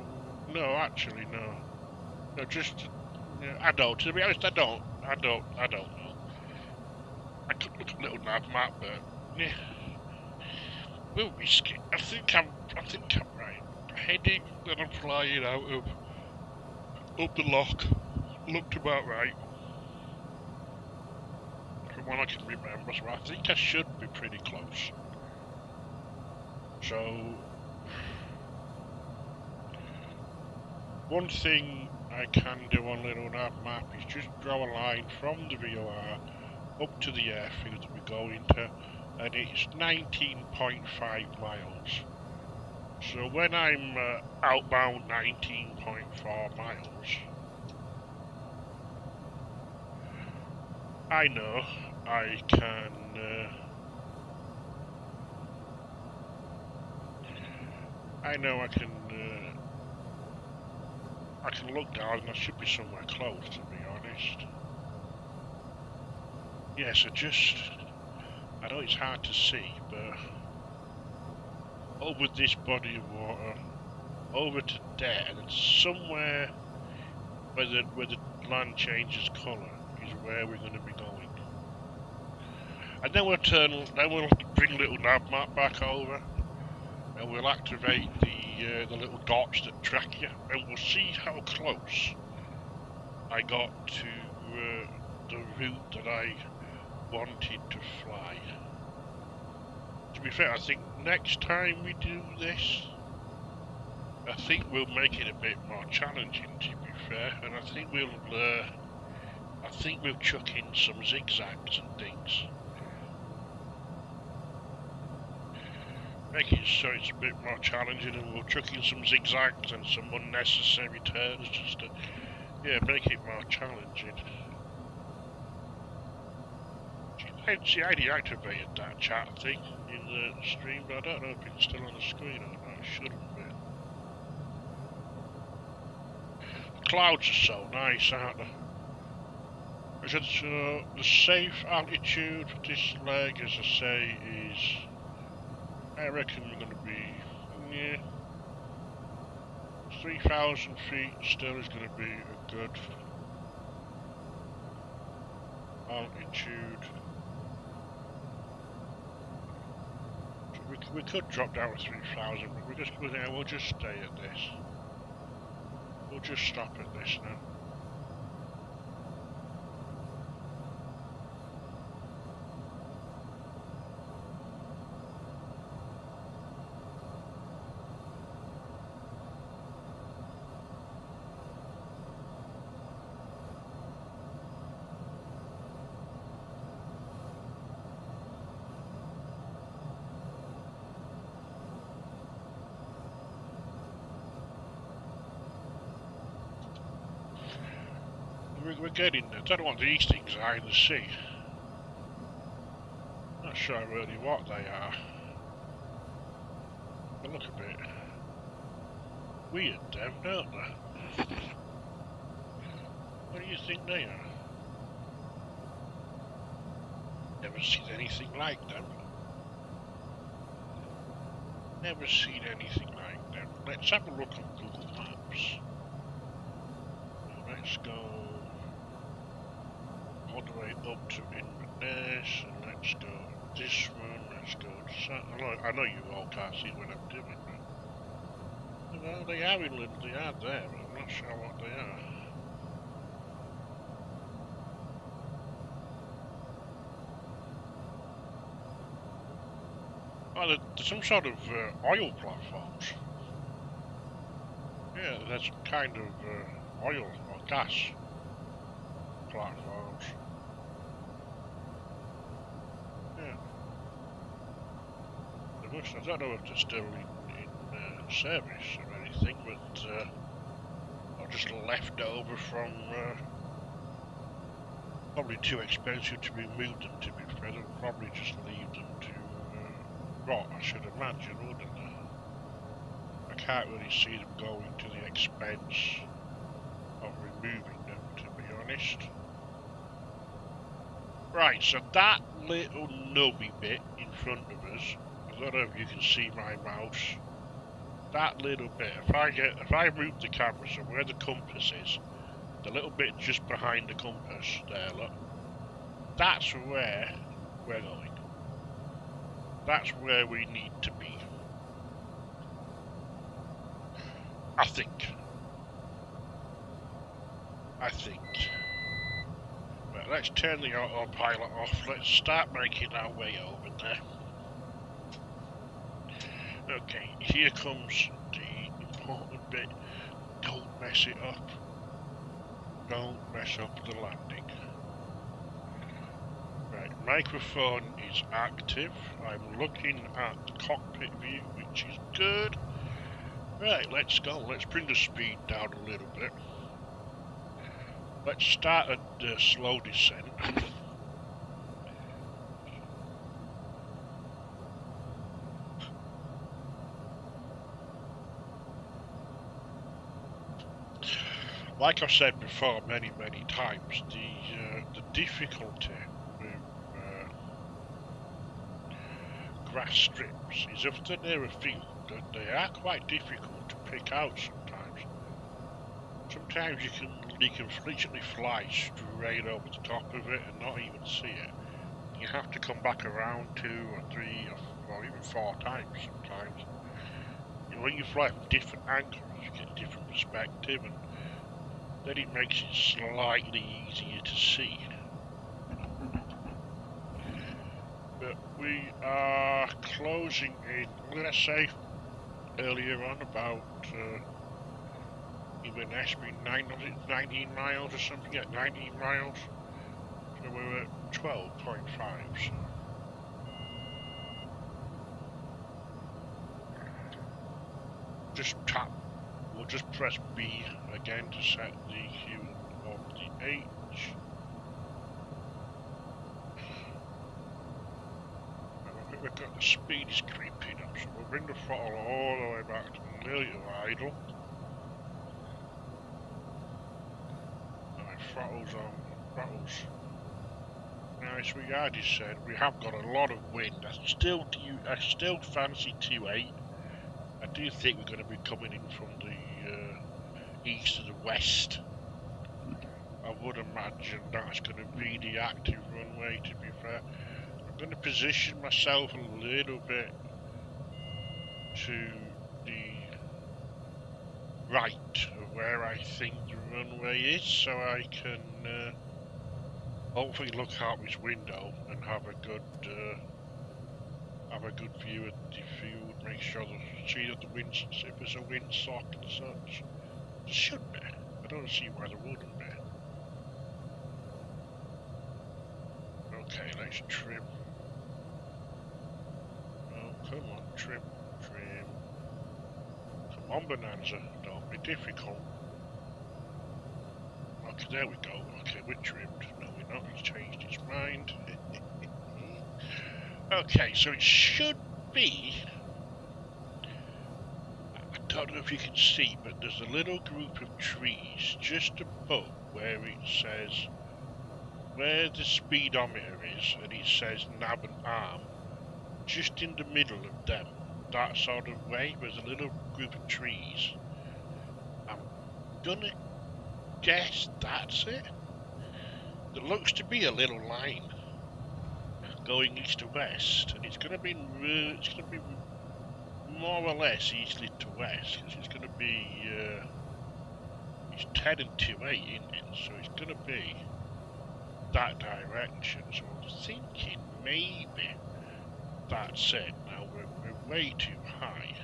No, actually, no. No, just... Yeah, I don't, to be honest, I don't know. I could look at a little nav map, but... Yeah. We'll risk it. I think I'm right. Heading, then I'm flying out of... Up the lock. Looked about right. From what I can remember, so I think I should be pretty close. So... One thing I can do on Little Nav Map is just draw a line from the VOR up to the airfield that we're going to, and it's 19.5 miles. So when I'm outbound 19.4 miles, I know I can I can look down and I should be somewhere close, to be honest. Yeah, so just, I know it's hard to see, but over this body of water, over to there, and then somewhere where the land changes colour is where we're going to be going. And then we'll bring little nav map back over, and we'll activate the little dots that track you, and we'll see how close I got to the route that I wanted to fly. To be fair, I think next time we do this, I think we'll make it a bit more challenging, to be fair, and I think we'll chuck in some zigzags and things. Make it so it's a bit more challenging, and we'll chuck in some zigzags and some unnecessary turns just to, yeah, make it more challenging. See, I deactivated that chat thing in the stream, but I don't know if it's still on the screen or not. It shouldn't be. The clouds are so nice, aren't they? So the safe altitude for this leg, as I say, is, I reckon we're going to be, yeah, 3,000 feet still is going to be a good altitude. We could drop down to 3,000, but we'll just stay at this. We'll just stop at this now. we're getting there. I don't know what these things are in the sea. Not sure really what they are. They look a bit weird, them, don't they? What do you think they are? Never seen anything like them. Never seen anything like them. Let's have a look on Google Maps. Let's go all the way up to Inverness, and let's go this one, let's go to I know you all can't see what I'm doing, but well, they are inland, they are there, but I'm not sure what they are. Oh, there's some sort of oil platforms. Yeah, there's some kind of oil or gas platforms. Yeah. I don't know if they're still in service or anything, but I've just left over from probably too expensive to remove them, to be fair. I'll probably just leave them to rot, I should imagine, wouldn't I? I can't really see them going to the expense of removing them, to be honest. Right, so that little nubby bit in front of us, I don't know if you can see my mouse, that little bit, if I move the camera, so where the compass is, the little bit just behind the compass there, look, that's where we're going. That's where we need to be. I think. Right, let's turn the autopilot off. Let's start making our way over there. Okay, here comes the important bit. Don't mess it up. Don't mess up the landing. Right, microphone is active. I'm looking at the cockpit view, which is good. Right, let's go. Let's bring the speed down a little bit. Let's start at the slow descent. Like I've said before many times, the difficulty with grass strips is if they're near a field, that they are quite difficult to pick out sometimes. Sometimes you can literally fly straight over the top of it and not even see it. You have to come back around 2 or 3 or even 4 times sometimes. And when you fly from different angles, you get a different perspective, and then it makes it slightly easier to see. But we are closing in, let's say, earlier on about Inverness being 19 miles or something, yeah, 19 miles. So we're at 12.5. So. Just tap, we'll just press B again to set the hue of the H. I think we've got the speed is creeping up, so we'll bring the throttle all the way back to nearly idle. Alright, throttle's on, throttle's. Nice, we are descent. We have got a lot of wind. I still fancy 2.8. I do think we're going to be coming in from the east to the west. I would imagine that's going to be the active runway, to be fair. I'm going to position myself a little bit to the right of where I think the runway is, so I can hopefully look out this window and have a good view of the field. Make sure see that the wind, if there's a windsock and such, there should be. I don't see why there wouldn't be. Okay, let's trim. Oh, come on, trim. Come on, Bonanza, don't be difficult. there we go. Okay, we're trimmed. No, we're not. He's changed his mind. Okay, so it should be... I don't know if you can see, but there's a little group of trees just above where it says... where the speedometer is, and it says nav and arm. Just in the middle of them, that sort of way, there's a little group of trees. I'm gonna guess that's it. There looks to be a little line going east to west, and it's gonna be more or less eastly to west, because it's gonna be it's 10 and 2/8 in it, so it's gonna be that direction. So I'm thinking maybe that's it. Now we're way too high,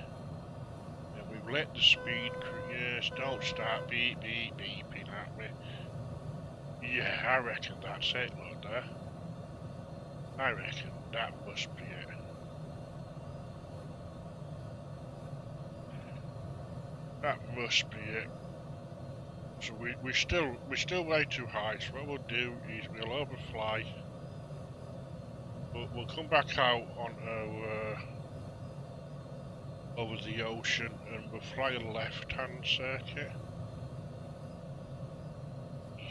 and we've let the speed yes, don't start beep beep beeping at me. Yeah, I reckon that's it, look there. I reckon that must be it. That must be it. So we're still way too high. So what we'll do is we'll overfly. We'll come back out on over the ocean, and we'll fly a left-hand circuit.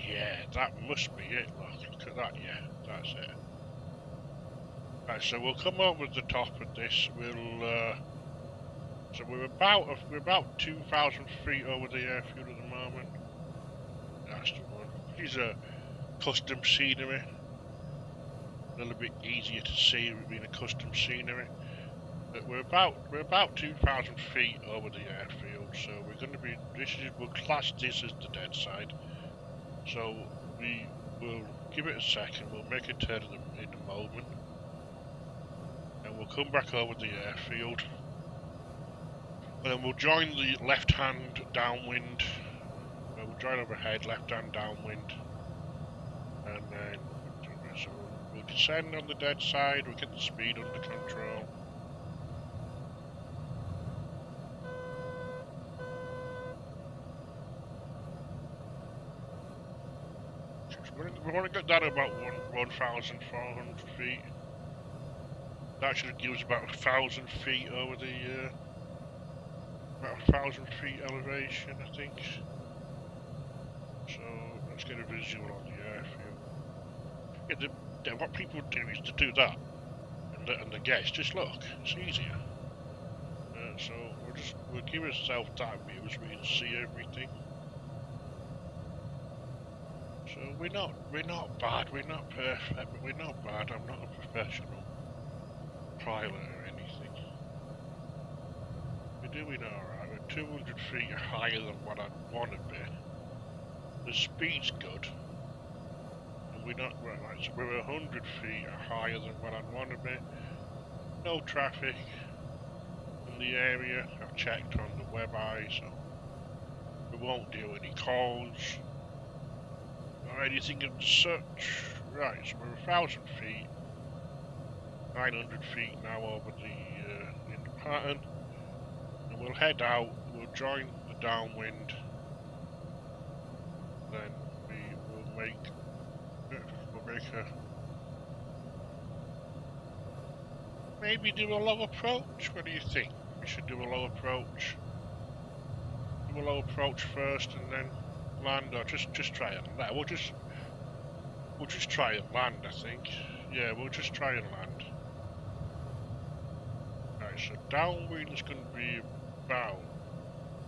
Yeah, that must be it. Look at that. Yeah, that's it. Right, so we'll come over the top of this. We'll so we're about 2,000 feet over the airfield at the moment. That's the one. These are custom scenery. A little bit easier to see with being a custom scenery. But we're about 2,000 feet over the airfield, so we're going to be. We'll class this as the dead side. So we will give it a second. We'll make a turn in a moment, and we'll come back over the airfield, and then we'll join the left-hand downwind. We'll join overhead, left-hand downwind, and then so we'll descend on the dead side. We'll get the speed under control. We want to get that about 1,400 feet. That should give us about 1,000 feet over the about 1,000 feet elevation, I think. So let's get a visual on the airfield. Yeah, what people do is to do that, and the guess. Just look, it's easier. So we'll give ourselves that view so we can see everything. So we're not bad, we're not perfect, but we're not bad. I'm not a professional pilot or anything. We're doing alright. We're 200 feet higher than what I'd want to be. The speed's good. And we're not right, so we're 100 feet higher than what I'd want to be. No traffic in the area. I've checked on the web eye, so we won't do any calls or anything of such. Right, so we're 1,000 feet, 900 feet now over the in the pattern, and we'll head out. We'll join the downwind. Then we'll make a maybe do a low approach. What do you think? We should do a low approach. Do a low approach first, and then land, or just try and land. We'll just try and land, I think. Yeah, we'll just try and land. Right, so downwind is going to be about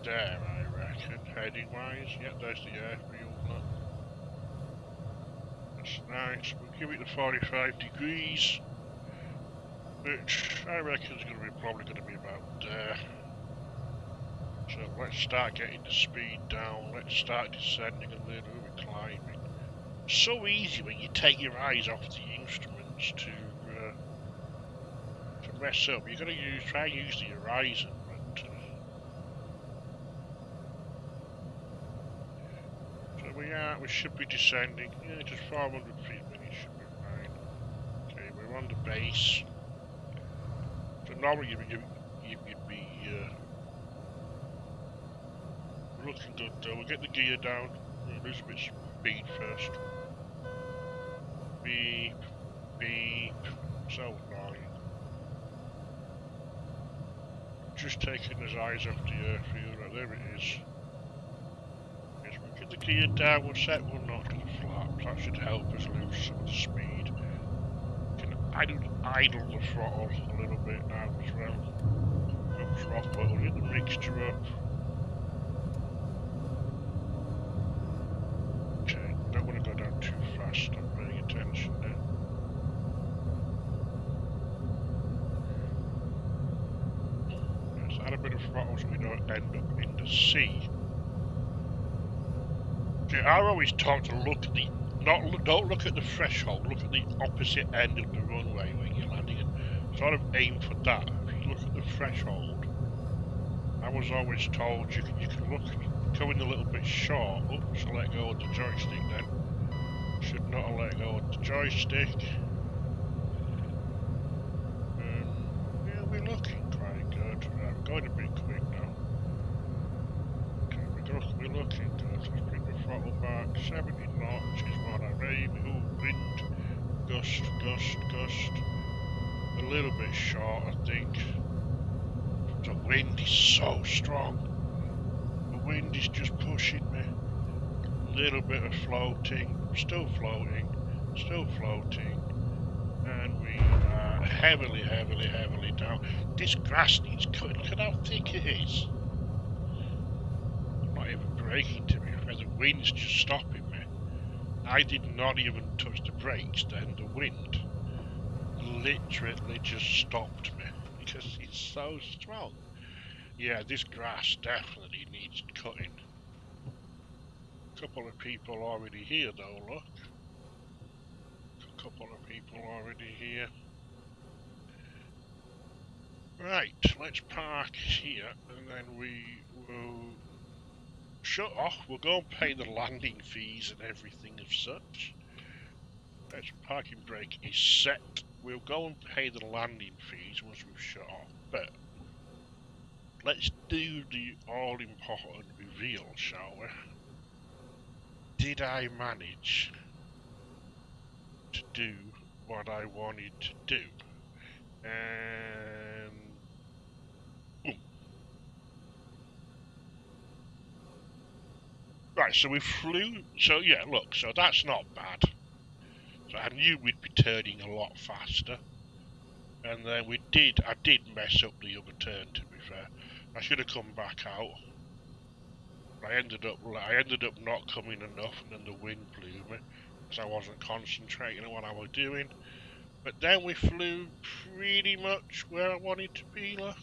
there, I reckon, heading wise. Yeah, there's the airfield. Look. That's nice. We'll give it the 45 degrees, which I reckon is probably going to be about there. So let's start getting the speed down. Let's start descending a little bit, climbing. So easy when you take your eyes off the instruments to mess up. You're gonna try and use the horizon, but so we should be descending. Yeah, just 400 feet a minute should be fine. Okay, we're on the base. So normally you'd be looking good though. We'll get the gear down. Yeah, lose a bit of speed first. Beep, beep. So annoying. Just taking his eyes off the airfield. Right, there it is. Yes, we'll get the gear down, we'll set one knot to the flaps. That should help us lose some of the speed. Can idle the throttle a little bit now as well. No throttle, but we'll get the mixture up. Okay, don't want to go down too fast. I'm paying attention there. Yes, add a bit of throttle so we don't end up in the sea. Okay, I always talk to look at the don't look at the threshold. Look at the opposite end of the runway when you're landing, and sort of aim for that. If you look at the threshold, I was always told you can look going a little bit short. Oops, so let go of the joystick then. Should not have let go of the joystick. Yeah, we're looking quite good. I'm going a bit quick now. Okay, we're looking good. Let's bring the throttle back. 70 knots is what I'm aiming. Ooh, wind. Gust, gust, gust. A little bit short, I think. The wind is so strong. The wind is just pushing me. A little bit of floating. Still floating. Still floating. And we are heavily, heavily, heavily down. This grass needs cutting. Look at how thick it is. I'm not even braking to be fair. The wind's just stopping me. I did not even touch the brakes then. The wind literally just stopped me because it's so strong. Yeah, this grass definitely needs cutting. A couple of people already here though, look. A couple of people already here. Right, let's park here and then we will shut off. We'll go and pay the landing fees and everything of such. Let's parking brake is set. We'll go and pay the landing fees once we've shut off, but let's do the all-important reveal, shall we? Did I manage to do what I wanted to do? And boom. Right, so we flew. So yeah, look, so that's not bad. So I knew we'd be turning a lot faster. And then I did mess up the other turn, to be fair. I should have come back out. I ended up not coming enough, and then the wind blew me because I wasn't concentrating on what I was doing. But then we flew pretty much where I wanted to be. Look,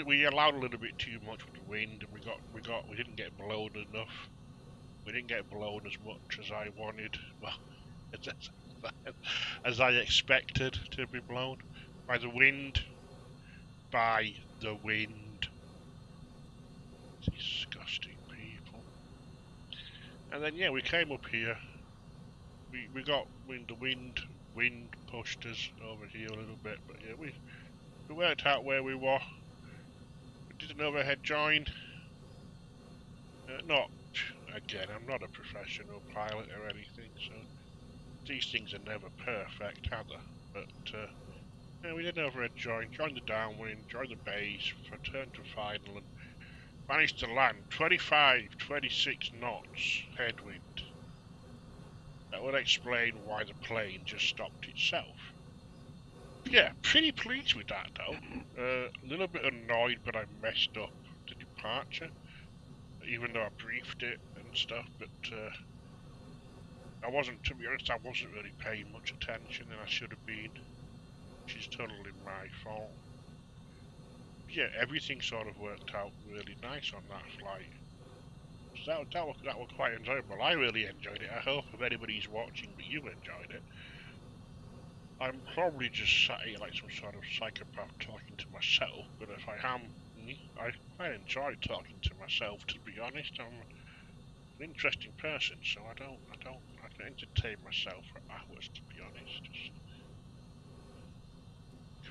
we allowed a little bit too much with the wind, and we didn't get blown enough. We didn't get blown as much as I wanted. Well, as I expected to be blown by the wind. By the wind. Disgusting people. And then yeah, we came up here. We got the wind pushed us over here a little bit, but yeah, we worked out where we were. We did an overhead join. Not again. I'm not a professional pilot or anything, so these things are never perfect, are they? But yeah, we did an overhead join, joined the downwind, joined the base, returned to final, and managed to land 25, 26 knots headwind. That would explain why the plane just stopped itself. Yeah, pretty pleased with that though. A little bit annoyed, but I messed up the departure, even though I briefed it and stuff. But I wasn't, to be honest, I wasn't really paying much attention, and I should have been. Which is totally my fault. Yeah, everything sort of worked out really nice on that flight. So that was quite enjoyable. I really enjoyed it. I hope if anybody's watching that you enjoyed it. I'm probably just sat here like some sort of psychopath talking to myself, but if I am, I enjoy talking to myself, to be honest. I'm an interesting person, so I can entertain myself for hours, to be honest. Just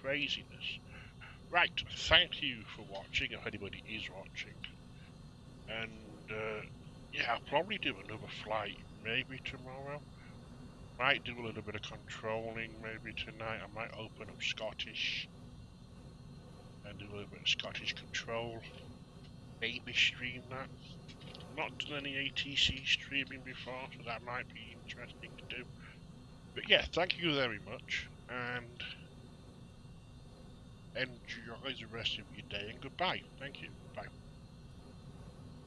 craziness. Right, thank you for watching, if anybody is watching. And yeah, I'll probably do another flight, maybe tomorrow. Might do a little bit of controlling, maybe tonight. I might open up Scottish and do a little bit of Scottish control. Maybe stream that. Not done any ATC streaming before, so that might be interesting to do. But yeah, thank you very much, and enjoy the rest of your day, and goodbye. Thank you. Bye.